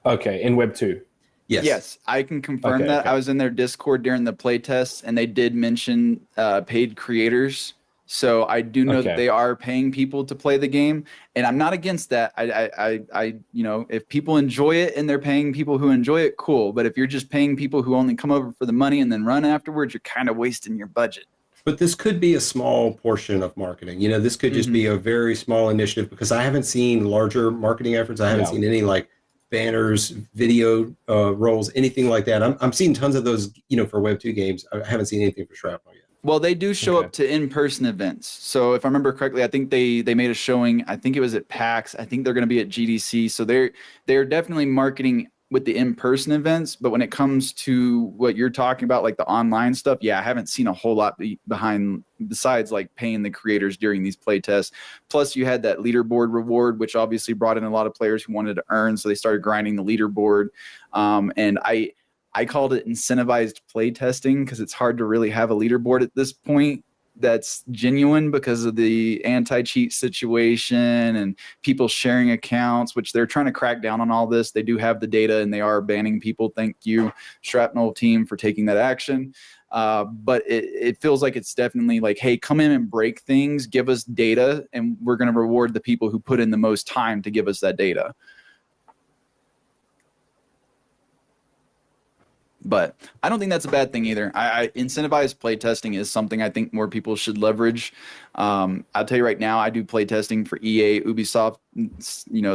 Okay, in Web 2. Yes, I can confirm that. Okay. I was in their Discord during the play tests, and they did mention paid creators. So I do know that they are paying people to play the game, and I'm not against that. I if people enjoy it and they're paying people who enjoy it, cool. But if you're just paying people who only come over for the money and then run afterwards, you're kind of wasting your budget. But this could be a small portion of marketing. This could just be a very small initiative, because I haven't seen larger marketing efforts. I haven't seen any like banners, video rolls, anything like that. I'm seeing tons of those, for Web 2 games. I haven't seen anything for Shrapnel yet. Well, they do show up to in-person events. So if I remember correctly, I think they made a showing. I think it was at PAX. I think they're going to be at GDC. So they're definitely marketing with the in-person events. But when it comes to what you're talking about, like the online stuff, I haven't seen a whole lot behind besides like paying the creators during these play tests. Plus, you had that leaderboard reward, which obviously brought in a lot of players who wanted to earn. So they started grinding the leaderboard. And I called it incentivized play testing because it's hard to really have a leaderboard at this point that's genuine because of the anti-cheat situation and people sharing accounts, which they're trying to crack down on all this. They do have the data and they are banning people. Thank you, Shrapnel team, for taking that action. But it feels like it's definitely like, hey, come in and break things, give us data, and we're going to reward the people who put in the most time to give us that data. But I don't think that's a bad thing either. I incentivized playtesting is something I think more people should leverage. I'll tell you right now, I do playtesting for EA, Ubisoft,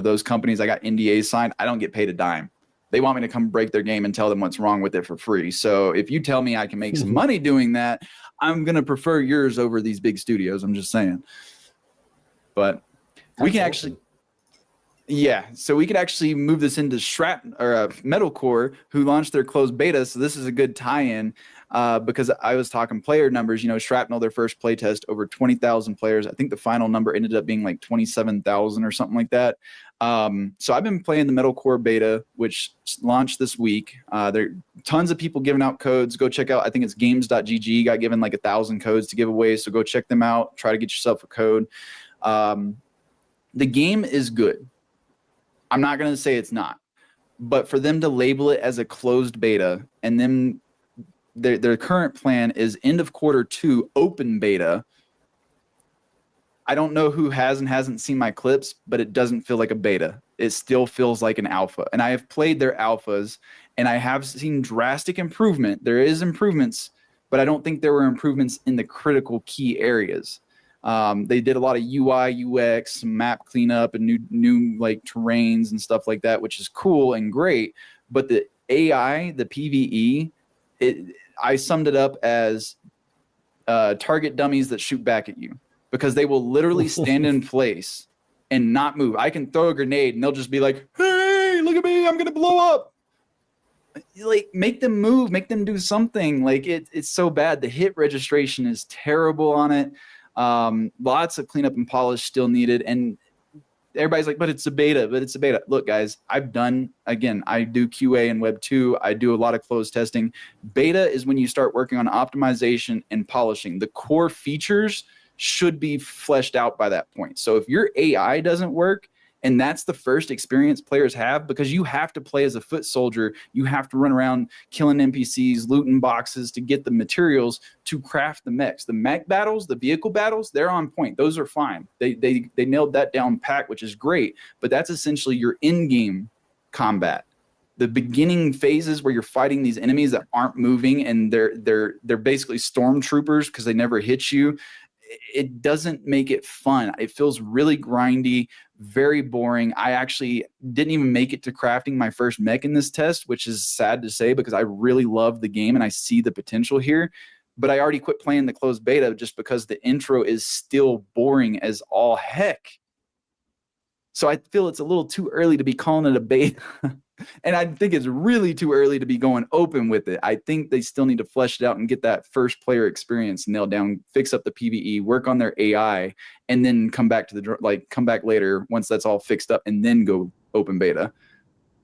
those companies. I got NDAs signed. I don't get paid a dime. They want me to come break their game and tell them what's wrong with it for free. So if you tell me I can make some money doing that, I'm going to prefer yours over these big studios. I'm just saying. But we can actually... Yeah, so we could actually move this into Metalcore, who launched their closed beta. So this is a good tie-in because I was talking player numbers. Shrapnel, their first playtest, over 20,000 players. I think the final number ended up being like 27,000 or something like that. So I've been playing the Metalcore beta, which launched this week. There are tons of people giving out codes. Go check out, I think it's games.gg, got given like 1,000 codes to give away. So go check them out. Try to get yourself a code. The game is good. I'm not going to say it's not, but for them to label it as a closed beta and then their current plan is end of Q2 open beta. I don't know who has and hasn't seen my clips, but it doesn't feel like a beta. It still feels like an alpha. And I have played their alphas and I have seen drastic improvement. There is improvements, but I don't think there were improvements in the critical key areas. They did a lot of UI, UX, map cleanup, and new like terrains and stuff like that, which is cool and great. But the AI, the PvE, I summed it up as target dummies that shoot back at you, because they will literally stand in place and not move. I can throw a grenade and they'll just be like, "Hey, look at me! I'm gonna blow up." Like, make them move, make them do something. Like it's so bad. The hit registration is terrible on it. Lots of cleanup and polish still needed, and everybody's like, but it's a beta. Look, guys, I do QA in Web 2. I do a lot of closed testing. Beta is when you start working on optimization and polishing. The core features should be fleshed out by that point. So if your AI doesn't work, And that's the first experience players have, because you have to play as a foot soldier. You have to run around killing NPCs, looting boxes to get the materials to craft the mechs. The mech battles, the vehicle battles, they're on point. Those are fine. They nailed that down pat, which is great. But that's essentially your in-game combat. The beginning phases where you're fighting these enemies that aren't moving and they're basically stormtroopers because they never hit you. It doesn't make it fun. It feels really grindy, very boring. I actually didn't even make it to crafting my first mech in this test, which is sad to say because I really love the game and I see the potential here. But I already quit playing the closed beta just because the intro is still boring as all heck. So I feel it's a little too early to be calling it a beta. And I think it's really too early to be going open with it. I think they still need to flesh it out and get that first player experience nailed down, fix up the PvE, work on their AI, and then come back to come back later once that's all fixed up and then go open beta.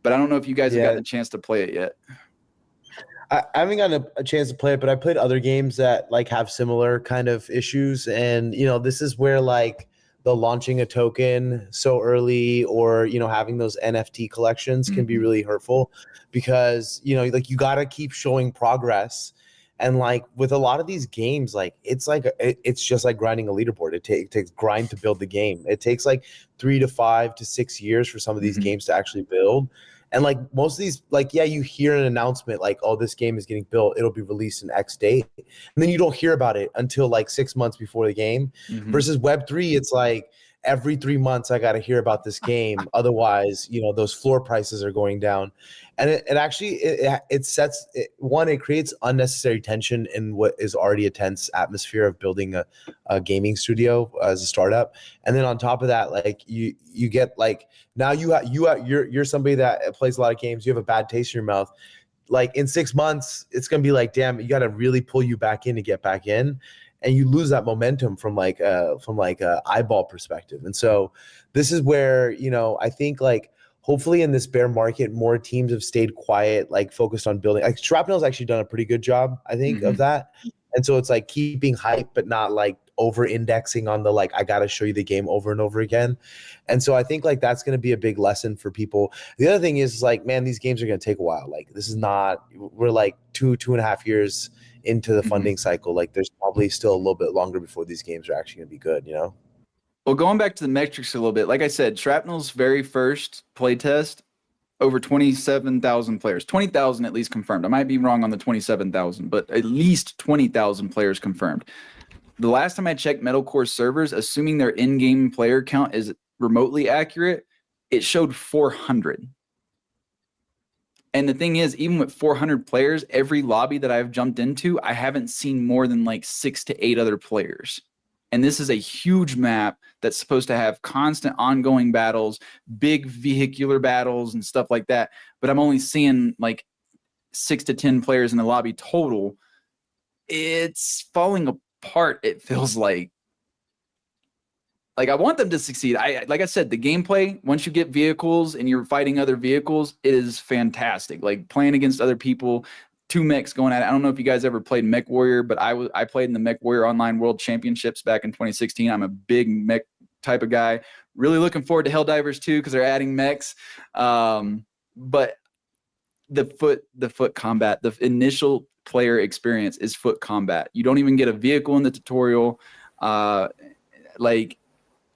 But I don't know if you guys have gotten a chance to play it yet. I haven't gotten a chance to play it, but I played other games that like have similar kind of issues. And, this is where like the launching a token so early or, having those NFT collections can be really hurtful because, like you got to keep showing progress. And like with a lot of these games, like it's just like grinding a leaderboard. It takes grind to build the game. It takes like 3 to 5 to 6 years for some of these games to actually build. And like most of these, like, yeah, you hear an announcement like, oh, this game is getting built. It'll be released in X date. And then you don't hear about it until like 6 months before the game. Versus Web3, it's like every 3 months I got to hear about this game. Otherwise, those floor prices are going down. And it actually, it creates unnecessary tension in what is already a tense atmosphere of building a gaming studio as a startup. And then on top of that, like you get like, now you're somebody that plays a lot of games. You have a bad taste in your mouth. Like in 6 months, it's going to be like, damn, you got to really pull you back in to get back in. And you lose that momentum from like a eyeball perspective. And so this is where, I think like, hopefully in this bear market, more teams have stayed quiet, like focused on building. Like Shrapnel's actually done a pretty good job, I think, of that. And so it's like keeping hype, but not like over indexing on the, like, I got to show you the game over and over again. And so I think like that's going to be a big lesson for people. The other thing is like, man, these games are going to take a while. Like this is not, we're like 2.5 years into the funding cycle. Like there's probably still a little bit longer before these games are actually going to be good, Well, going back to the metrics a little bit, like I said, Shrapnel's very first playtest, over 27,000 players, 20,000 at least confirmed. I might be wrong on the 27,000, but at least 20,000 players confirmed. The last time I checked Metalcore servers, assuming their in-game player count is remotely accurate, it showed 400. And the thing is, even with 400 players, every lobby that I've jumped into, I haven't seen more than like 6 to 8 other players. And this is a huge map that's supposed to have constant ongoing battles, big vehicular battles and stuff like that. But I'm only seeing like 6 to 10 players in the lobby total. It's falling apart, it feels like. Like I want them to succeed. Like I said, the gameplay, once you get vehicles and you're fighting other vehicles, it is fantastic. Like playing against other people, 2 mechs going at it. I don't know if you guys ever played Mech Warrior, but I played in the Mech Warrior Online World Championships back in 2016. I'm a big mech type of guy. Really looking forward to Helldivers 2 because they're adding mechs. But the foot combat, the initial player experience is foot combat. You don't even get a vehicle in the tutorial. Like,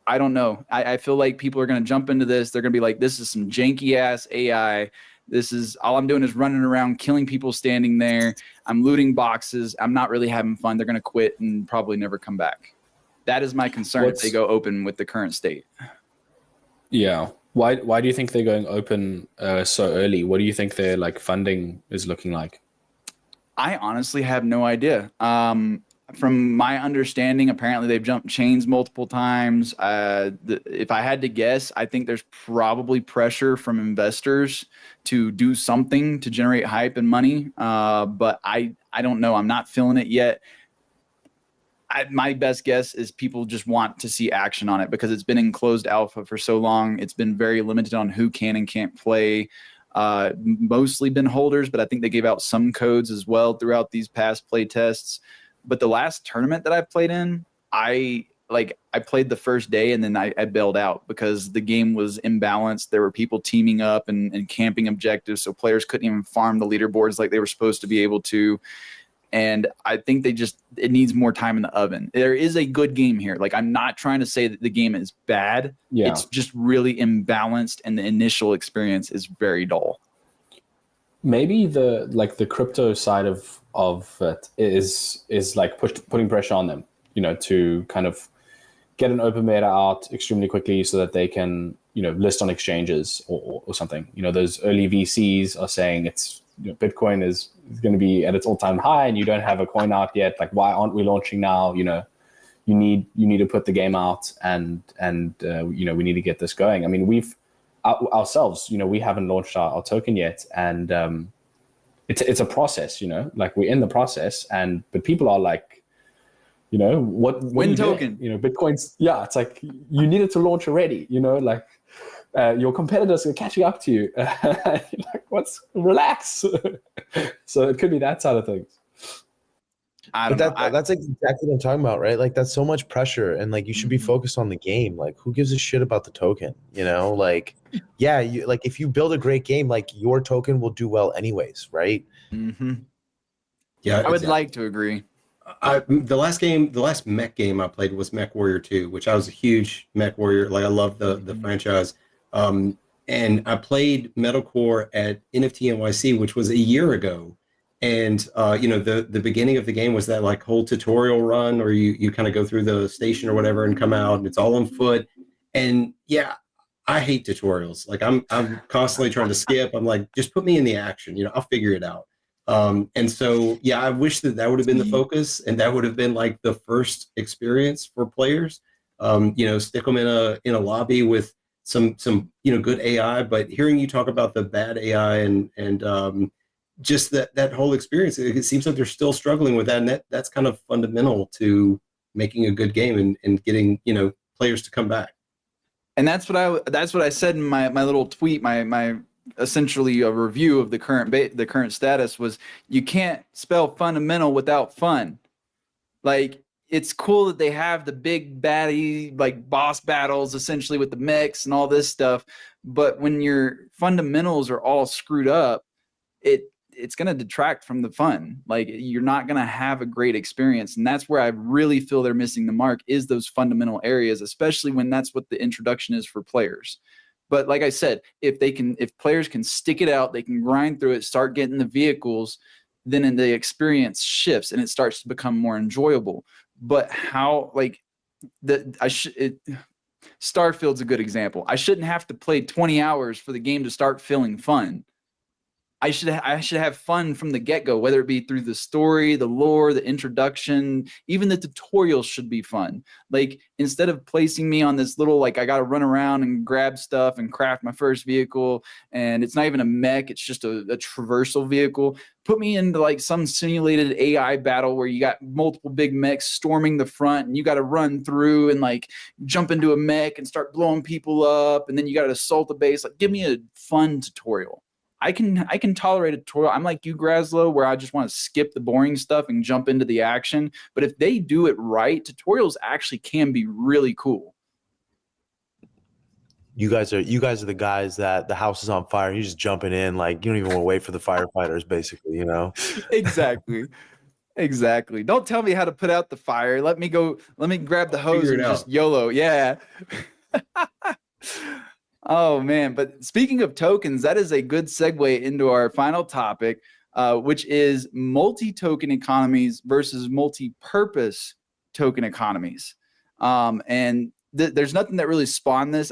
I don't know. I feel like people are going to jump into this. They're going to be like, this is some janky ass AI. This is all I'm doing is running around, killing people standing there. I'm looting boxes. I'm not really having fun. They're going to quit and probably never come back. That is my concern if they go open with the current state. Yeah. Why do you think they're going open so early? What do you think their like funding is looking like? I honestly have no idea. From my understanding, apparently they've jumped chains multiple times. If I had to guess, I think there's probably pressure from investors to do something to generate hype and money. But I don't know. I'm not feeling it yet. My best guess is people just want to see action on it because it's been in closed alpha for so long. It's been very limited on who can and can't play. Mostly been holders, but I think they gave out some codes as well throughout these past play tests. But the last tournament that I played in, I like I played the first day and then I bailed out because the game was imbalanced. There were people teaming up and camping objectives, so players couldn't even farm the leaderboards like they were supposed to be able to. And I think it needs more time in the oven. There is a good game here. Like, I'm not trying to say that the game is bad. Yeah. It's just really imbalanced, and the initial experience is very dull. Maybe the crypto side of it is like putting pressure on them, to kind of get an open beta out extremely quickly so that they can, list on exchanges or something. Those early VCs are saying it's, Bitcoin is going to be at its all-time high and you don't have a coin out yet. Like, why aren't we launching now? You need to put the game out and we need to get this going. I mean, we've ourselves, we haven't launched our token yet, and it's a process, like we're in the process, but people are like, what Win token, Bitcoin's, it's like you needed to launch already, like your competitors are catching up to you. Like, relax. So it could be that side of things. That's exactly what I'm talking about, right? Like, that's so much pressure, and like you should be focused on the game. Like, who gives a shit about the token? Like, yeah, if you build a great game, like your token will do well anyways, right? Mm-hmm. Yeah, I would like to agree. The last mech game I played was Mech Warrior 2, which I was a huge Mech Warrior. Like, I love the franchise. And I played Metalcore at NFT NYC, which was a year ago. And the beginning of the game was that like whole tutorial run, or you kind of go through the station or whatever and come out, and it's all on foot. And yeah, I hate tutorials. Like, I'm constantly trying to skip. I'm like, just put me in the action. I'll figure it out. And so yeah, I wish that would have been the focus, and that would have been like the first experience for players. Stick them in a lobby with some good AI. But hearing you talk about the bad AI and just that whole experience, it seems like they're still struggling with that, and that's kind of fundamental to making a good game and getting players to come back. And that's what I said in my little tweet, my essentially a review of the current status was, you can't spell fundamental without fun. Like, it's cool that they have the big baddie, like, boss battles essentially with the mechs and all this stuff, but when your fundamentals are all screwed up, it's going to detract from the fun. Like, you're not going to have a great experience. And that's where I really feel they're missing the mark, is those fundamental areas, especially when that's what the introduction is for players. But like I said, if players can stick it out, they can grind through it, start getting the vehicles, then the experience shifts and it starts to become more enjoyable. But how, like, Starfield's a good example. I shouldn't have to play 20 hours for the game to start feeling fun. I should have fun from the get-go, whether it be through the story, the lore, the introduction, even the tutorials should be fun. Like, instead of placing me on this little, like, I got to run around and grab stuff and craft my first vehicle, and it's not even a mech, it's just a traversal vehicle, put me into like some simulated AI battle where you got multiple big mechs storming the front and you got to run through and like jump into a mech and start blowing people up, and then you got to assault the base. Like, give me a fun tutorial. I can tolerate a tutorial. I'm like you, Graslow, where I just want to skip the boring stuff and jump into the action. But if they do it right, tutorials actually can be really cool. You guys are the guys that the house is on fire. You're just jumping in, like, you don't even want to wait for the firefighters, basically, Exactly. Don't tell me how to put out the fire. Let me grab the hose and just YOLO. Yeah. Oh, man. But speaking of tokens, that is a good segue into our final topic, which is multi-token economies versus multi-purpose token economies. And there's nothing that really spawned this.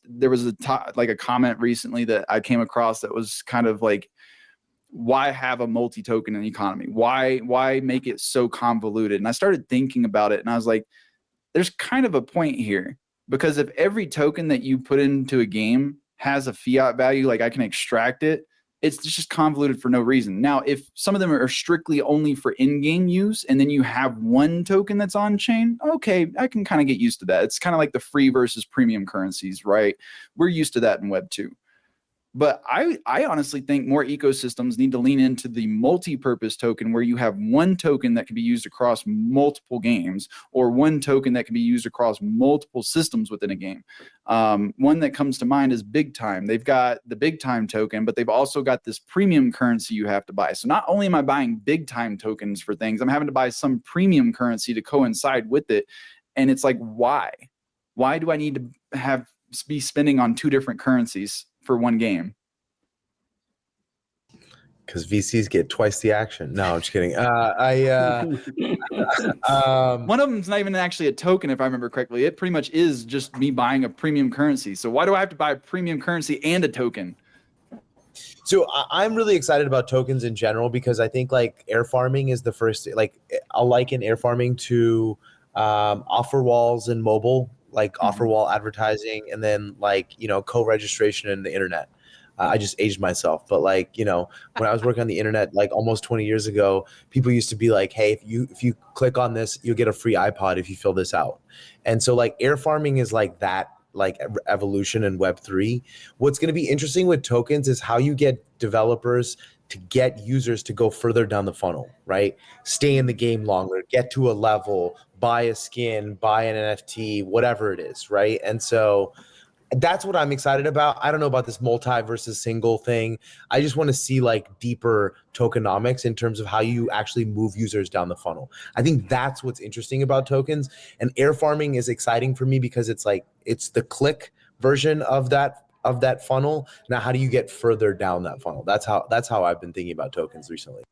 There was a comment recently that I came across that was kind of like, why have a multi-token economy? Why make it so convoluted? And I started thinking about it, and I was like, there's kind of a point here. Because if every token that you put into a game has a fiat value, like I can extract it, it's just convoluted for no reason. Now, if some of them are strictly only for in-game use, and then you have one token that's on-chain, okay, I can kind of get used to that. It's kind of like the free versus premium currencies, right? We're used to that in Web 2. But I honestly think more ecosystems need to lean into the multi-purpose token, where you have one token that can be used across multiple games, or one token that can be used across multiple systems within a game. One that comes to mind is Big Time. They've got the Big Time token, but they've also got this premium currency you have to buy. So not only am I buying Big Time tokens for things, I'm having to buy some premium currency to coincide with it. And it's like, why? Why do I need to be spending on two different currencies for one game? Because VCs get twice the action. No, I'm just kidding. One of them's not even actually a token, if I remember correctly. It pretty much is just me buying a premium currency. So why do I have to buy a premium currency and a token? So I'm really excited about tokens in general, because I think like air farming is the first, like I'll liken air farming to offer walls in mobile, like offer wall advertising, and then like, you know, co-registration in the internet. I just aged myself, but like, you know, when I was working on the internet, like almost 20 years ago, people used to be like, hey, if you click on this, you'll get a free iPod if you fill this out. And so like air farming is like that, like evolution in Web3. What's going to be interesting with tokens is how you get developers to get users to go further down the funnel, right? Stay in the game longer, get to a level, buy a skin, buy an NFT, whatever it is, right? And so that's what I'm excited about. I don't know about this multi versus single thing. I just want to see like deeper tokenomics in terms of how you actually move users down the funnel. I think that's what's interesting about tokens. And air farming is exciting for me because it's like it's the click version of that funnel. Now, how do you get further down that funnel? That's how I've been thinking about tokens recently.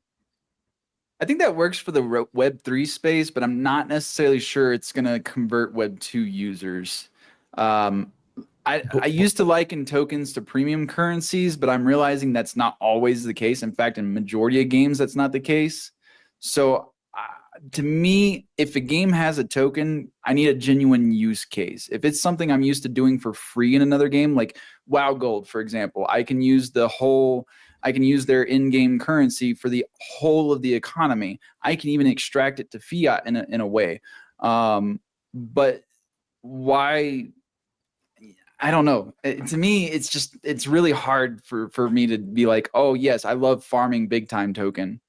I think that works for the Web3 space, but I'm not necessarily sure it's going to convert Web2 users. I used to liken tokens to premium currencies, but I'm realizing that's not always the case. In fact, in majority of games, that's not the case. So to me, if a game has a token, I need a genuine use case. If it's something I'm used to doing for free in another game, like WoW Gold, for example, I can use their in-game currency for the whole of the economy. I can even extract it to fiat in a way. But why? I don't know. To me, it's really hard for me to be like, oh yes, I love farming Big Time token.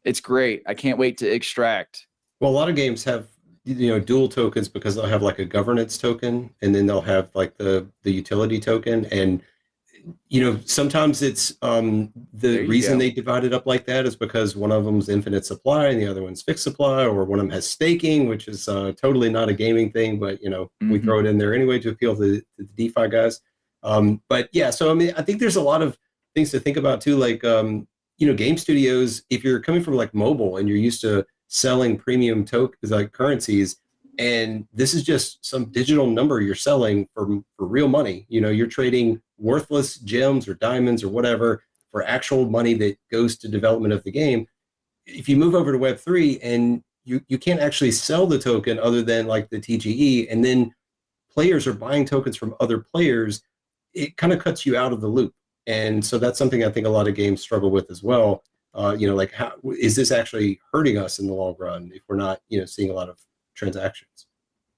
It's great. I can't wait to extract. Well, a lot of games have, you know, dual tokens, because they'll have like a governance token, and then they'll have like the utility token. And you know, sometimes it's the reason they divide it up like that is because one of them's infinite supply and the other one's fixed supply, or one of them has staking, which is totally not a gaming thing, but you know, we throw it in there anyway to appeal to the DeFi guys. But yeah, so I mean, I think there's a lot of things to think about too, like you know, game studios, if you're coming from like mobile and you're used to selling premium tokens like currencies, and this is just some digital number you're selling for real money. You know, you're trading worthless gems or diamonds or whatever for actual money that goes to development of the game. If you move over to Web3 and you can't actually sell the token other than like the TGE, and then players are buying tokens from other players, it kind of cuts you out of the loop. And so that's something I think a lot of games struggle with as well. You know, like how is this actually hurting us in the long run if we're not, you know, seeing a lot of transactions?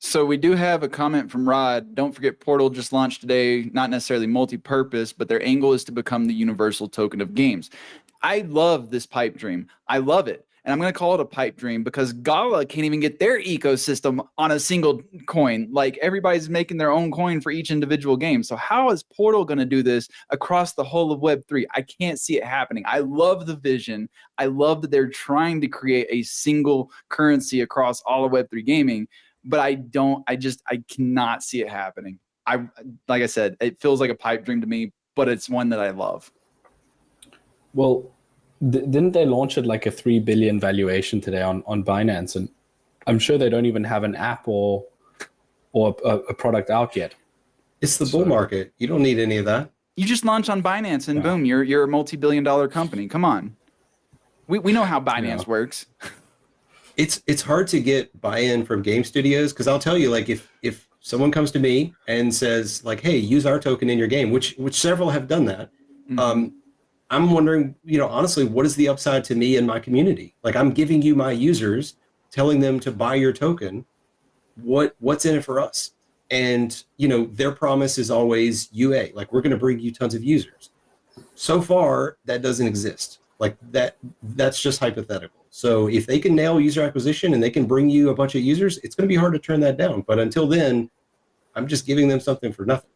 So we do have a comment from Rod. Don't forget, Portal just launched today, not necessarily multi-purpose, but their angle is to become the universal token of games. I love this pipe dream. I love it. And I'm going to call it a pipe dream because Gala can't even get their ecosystem on a single coin. Like everybody's making their own coin for each individual game. So how is Portal going to do this across the whole of Web3? I can't see it happening. I love the vision. I love that they're trying to create a single currency across all of Web3 gaming, but I cannot see it happening. Like I said, it feels like a pipe dream to me, but it's one that I love. Well, didn't they launch at like a 3 billion valuation today on Binance? And I'm sure they don't even have an app or a product out yet. It's the bull market. You don't need any of that. You just launch on Binance and boom, you're a multi-billion-dollar company. Come on. We know how Binance works. It's hard to get buy-in from game studios, because I'll tell you, like if someone comes to me and says like, hey, use our token in your game, which several have done that. I'm wondering, you know, honestly, what is the upside to me and my community? Like, I'm giving you my users, telling them to buy your token. What's in it for us? And, you know, their promise is always UA, like we're going to bring you tons of users. So far, that doesn't exist. Like that's just hypothetical. So if they can nail user acquisition and they can bring you a bunch of users, it's going to be hard to turn that down. But until then, I'm just giving them something for nothing.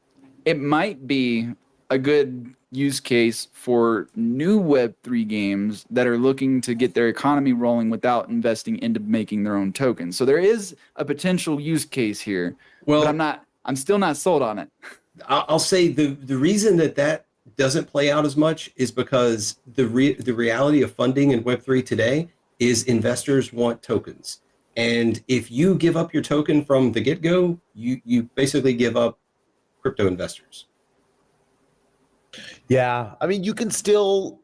It might be a good use case for new Web3 games that are looking to get their economy rolling without investing into making their own tokens. So there is a potential use case here, Well, but I'm still not sold on it. I'll say the reason that doesn't play out as much is because the reality of funding in Web3 today is investors want tokens. And if you give up your token from the get-go, you basically give up crypto investors. Yeah, I mean, you can still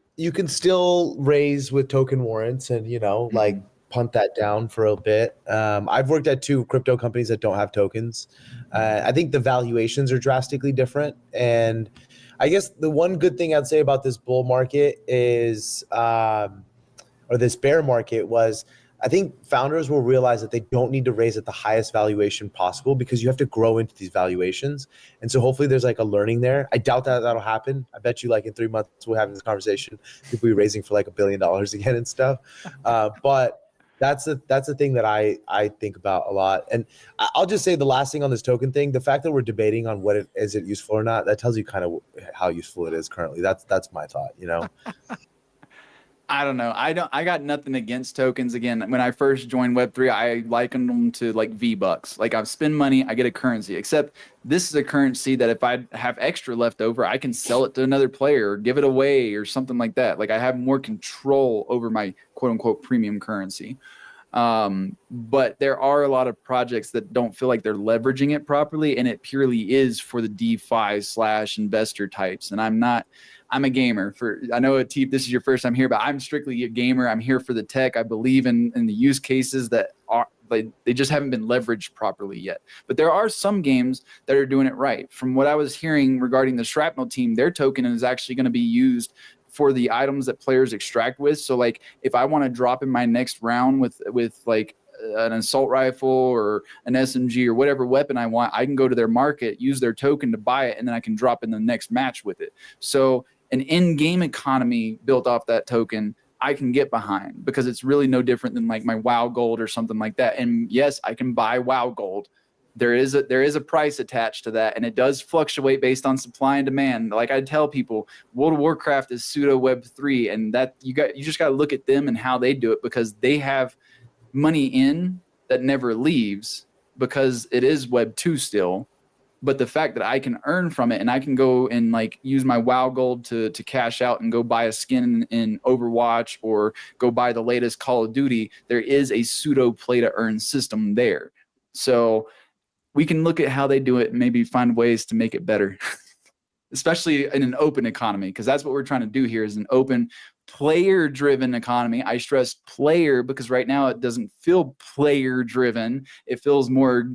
raise with token warrants and like punt that down for a bit. I've worked at 2 crypto companies that don't have tokens. I think the valuations are drastically different, and I guess the one good thing I'd say about this bull market is, or this bear market was, I think founders will realize that they don't need to raise at the highest valuation possible because you have to grow into these valuations. And so hopefully there's like a learning there. I doubt that that'll happen. I bet you like in 3 months we'll have this conversation. People be raising for like $1 billion again and stuff. But that's the thing that I think about a lot. And I'll just say the last thing on this token thing, the fact that we're debating on is it useful or not, that tells you kind of how useful it is currently. That's my thought, I don't know. I got nothing against tokens. Again, when I first joined Web3, I likened them to like V-Bucks. Like I spend money, I get a currency. Except this is a currency that if I have extra left over, I can sell it to another player or give it away or something like that. Like I have more control over my quote unquote premium currency. But there are a lot of projects that don't feel like they're leveraging it properly, and it purely is for the DeFi/investor types. And I'm a gamer. I know, Teep, this is your first time here, but I'm strictly a gamer. I'm here for the tech. I believe in the use cases that are they just haven't been leveraged properly yet. But there are some games that are doing it right. From what I was hearing regarding the Shrapnel team, their token is actually going to be used for the items that players extract with. So like if I want to drop in my next round with like an assault rifle or an SMG or whatever weapon I want, I can go to their market, use their token to buy it, and then I can drop in the next match with it. So an in-game economy built off that token, I can get behind because it's really no different than like my WoW Gold or something like that. And yes, I can buy WoW Gold. There is a price attached to that, and it does fluctuate based on supply and demand. Like I tell people, World of Warcraft is pseudo Web3, and that you just got to look at them and how they do it because they have money in that never leaves because it is Web2 still. But the fact that I can earn from it and I can go and like use my WoW Gold to cash out and go buy a skin in Overwatch or go buy the latest Call of Duty, there is a pseudo play to earn system there. So we can look at how they do it and maybe find ways to make it better, especially in an open economy, because that's what we're trying to do here is an open player-driven economy. I stress player because right now it doesn't feel player-driven. It feels more,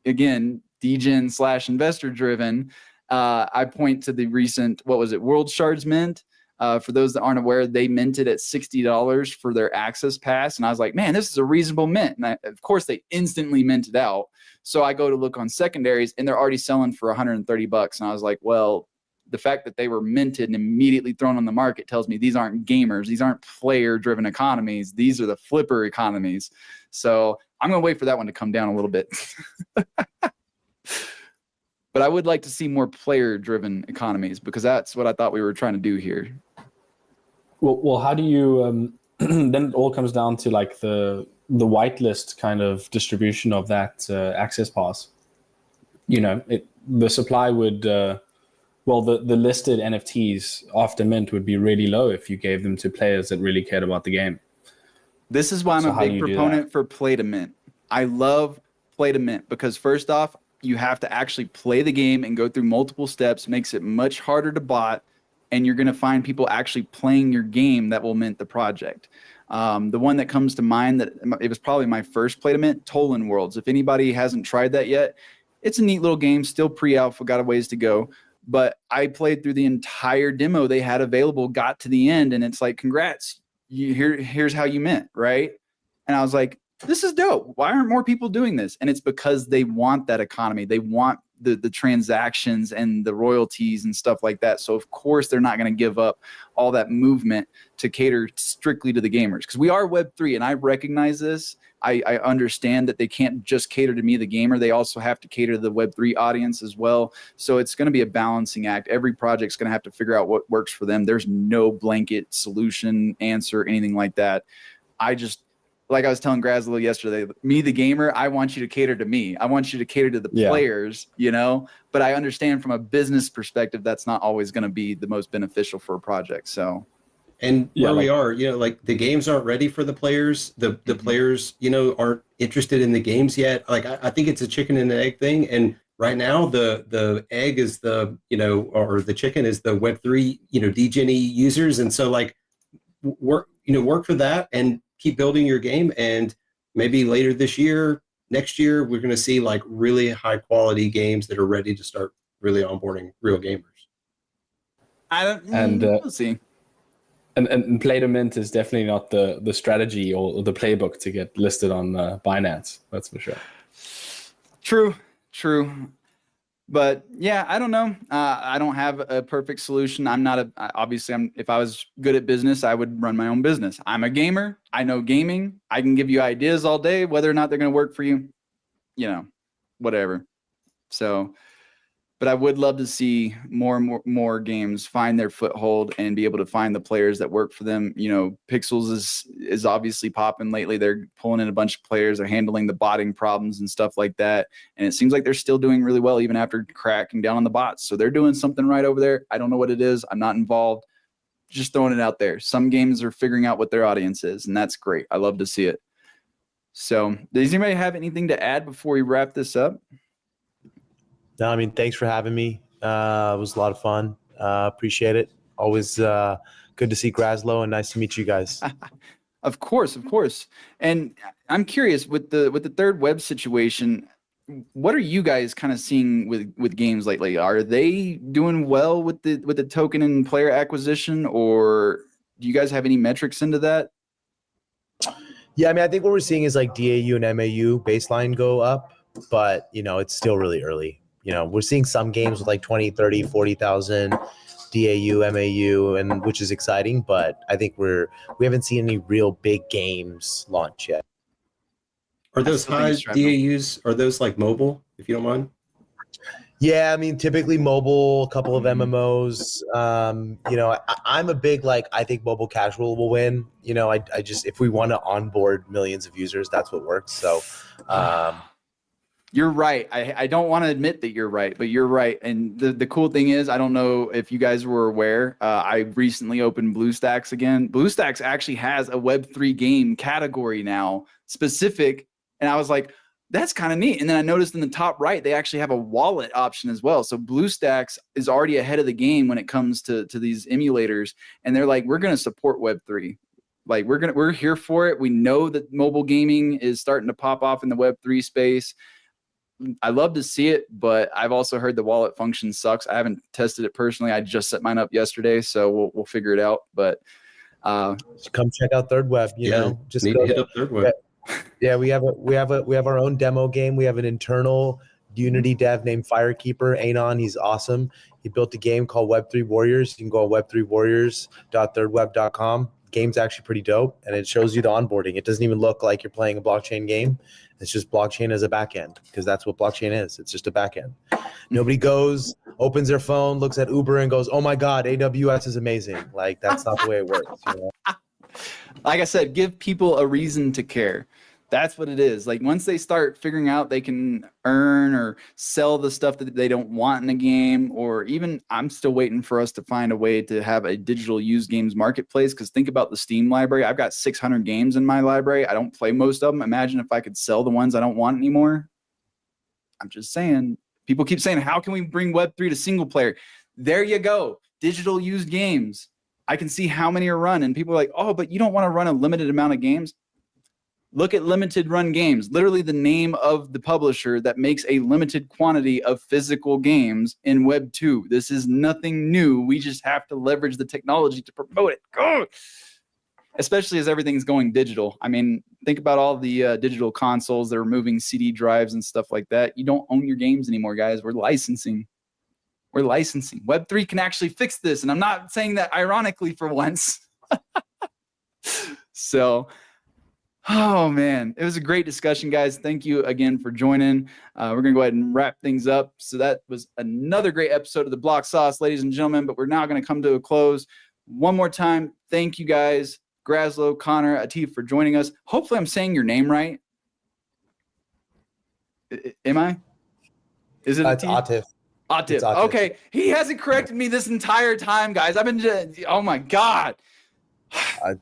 again, degen/investor-driven. I point to the recent, World Shards Mint. For those that aren't aware, they minted at $60 for their access pass. And I was like, man, this is a reasonable mint. And of course, they instantly minted out. So I go to look on secondaries and they're already selling for $130. And I was like, well, the fact that they were minted and immediately thrown on the market tells me these aren't gamers. These aren't player-driven economies. These are the flipper economies. So I'm going to wait for that one to come down a little bit. But I would like to see more player-driven economies because that's what I thought we were trying to do here. Well, how do you then it all comes down to like the whitelist kind of distribution of that access pass. The supply would the listed NFTs after mint would be really low if you gave them to players that really cared about the game. This is why I'm a big proponent for play to mint. I love play to mint because first off, you have to actually play the game and go through multiple steps, makes it much harder to bot, and you're going to find people actually playing your game that will mint the project. The one that comes to mind that it was probably my first play to mint, Tolan Worlds. If anybody hasn't tried that yet, it's a neat little game, still pre-alpha, got a ways to go. But I played through the entire demo they had available, got to the end, and it's like, congrats, here's how you mint, right? And I was like, this is dope. Why aren't more people doing this? And it's because they want that economy. They want the transactions and the royalties and stuff like that. So of course they're not going to give up all that movement to cater strictly to the gamers, because we are Web3, and I recognize this. I understand that they can't just cater to me, the gamer. They also have to cater to the Web3 audience as well. So it's going to be a balancing act. Every project's going to have to figure out what works for them. There's no blanket solution, answer, anything like that. Like I was telling Grazlo yesterday, me, the gamer, I want you to cater to me. I want you to cater to the players, but I understand from a business perspective, that's not always going to be the most beneficial for a project. So. And where we are, like the games aren't ready for the players. The players, aren't interested in the games yet. Like I think it's a chicken and an egg thing. And right now the egg is or the chicken is the Web3, DGen users. And so like work for that and keep building your game. And maybe later this year, next year, we're going to see like really high quality games that are ready to start really onboarding real gamers. We'll see. And play to mint is definitely not the strategy or the playbook to get listed on Binance. That's for sure. True. But yeah, I don't know. I don't have a perfect solution. If I was good at business, I would run my own business. I'm a gamer. I know gaming. I can give you ideas all day, whether or not they're going to work for you, whatever. So, but I would love to see more games find their foothold and be able to find the players that work for them. Pixels is obviously popping lately. They're pulling in a bunch of players. They're handling the botting problems and stuff like that. And it seems like they're still doing really well even after cracking down on the bots. So they're doing something right over there. I don't know what it is. I'm not involved. Just throwing it out there. Some games are figuring out what their audience is, and that's great. I love to see it. So does anybody have anything to add before we wrap this up? No, thanks for having me. It was a lot of fun. Appreciate it. Always good to see Grazlo, and nice to meet you guys. Of course. And I'm curious with the third web situation, what are you guys kind of seeing with games lately? Are they doing well with the token and player acquisition, or do you guys have any metrics into that? Yeah, I think what we're seeing is like DAU and MAU baseline go up, but it's still really early. We're seeing some games with like 20, 30, 40,000 DAU, MAU, and which is exciting, but I think we haven't seen any real big games launch yet. Are those high DAUs, are those like mobile, if you don't mind? Yeah, typically mobile, a couple of MMOs. I'm a big, I think mobile casual will win. I just, if we want to onboard millions of users, that's what works. So, you're right. I don't want to admit that you're right, but you're right. And the cool thing is, I don't know if you guys were aware, I recently opened BlueStacks again. BlueStacks actually has a Web3 game category now, specific. And I was like, that's kind of neat. And then I noticed in the top right, they actually have a wallet option as well. So BlueStacks is already ahead of the game when it comes to these emulators. And they're like, we're going to support Web3. Like we're here for it. We know that mobile gaming is starting to pop off in the Web3 space. I love to see it, but I've also heard the wallet function sucks. I haven't tested it personally. I just set mine up yesterday, so we'll figure it out. But come check out Third Web. Just need to hit up Third Web. Yeah, we have our own demo game. We have an internal Unity dev named Firekeeper, Anon. He's awesome. He built a game called Web3 Warriors. You can go on web3warriors.thirdweb.com. Game's actually pretty dope, and it shows you the onboarding. It doesn't even look like you're playing a blockchain game. It's just blockchain as a backend, because that's what blockchain is. It's just a backend. Nobody goes, opens their phone, looks at Uber, and goes, "Oh my God, AWS is amazing." Like, that's not the way it works. Like I said, give people a reason to care. That's what it is. Like once they start figuring out they can earn or sell the stuff that they don't want in a game, or even I'm still waiting for us to find a way to have a digital used games marketplace. Because think about the Steam library. I've got 600 games in my library. I don't play most of them. Imagine if I could sell the ones I don't want anymore. I'm just saying. People keep saying, how can we bring Web3 to single player? There you go. Digital used games. I can see how many are run. And people are like, oh, but you don't want to run a limited amount of games. Look at limited run games, literally the name of the publisher that makes a limited quantity of physical games in Web 2. This is nothing new. We just have to leverage the technology to promote it. Go! especially as everything's going digital. I mean, think about all the digital consoles that are removing CD drives and stuff like that. You don't own your games anymore, guys. We're licensing. Web3 can actually fix this, and I'm not saying that ironically for once. So, oh man, it was a great discussion, guys. Thank you again for joining. We're gonna go ahead and wrap things up. So that was another great episode of the Block Sauce, ladies and gentlemen. But we're now gonna come to a close. One more time, thank you guys, Graslow, Connor, Atif, for joining us. Hopefully, I'm saying your name right. Am I? Is it Atif? Atif. Okay, he hasn't corrected me this entire time, guys. I've been just, oh my god. I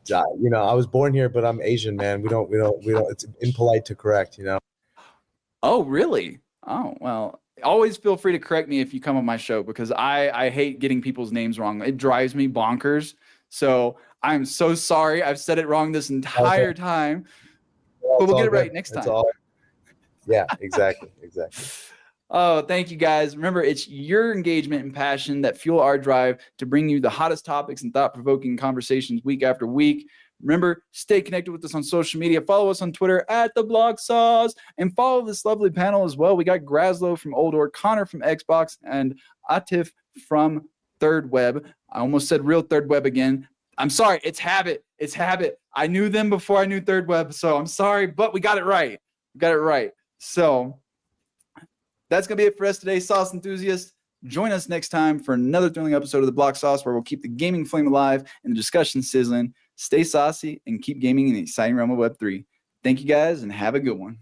was born here, but I'm Asian, man. We don't. It's impolite to correct, Oh, really? Oh, well, always feel free to correct me if you come on my show, because I hate getting people's names wrong. It drives me bonkers. So I'm so sorry. I've said it wrong this entire time, but we'll get it right next time. Yeah, exactly. Oh, thank you guys. Remember, it's your engagement and passion that fuel our drive to bring you the hottest topics and thought-provoking conversations week after week. Remember, stay connected with us on social media. Follow us on Twitter at The Block Sauce, and follow this lovely panel as well. We got Graslow from Old Orc, Connor from Xbox, and Atif from Third Web. I almost said Real Third Web again. I'm sorry. It's habit. I knew them before I knew Third Web, so I'm sorry, but we got it right. So that's going to be it for us today, Sauce Enthusiasts. Join us next time for another thrilling episode of The Block Sauce, where we'll keep the gaming flame alive and the discussion sizzling. Stay saucy and keep gaming in the exciting realm of Web3. Thank you guys, and have a good one.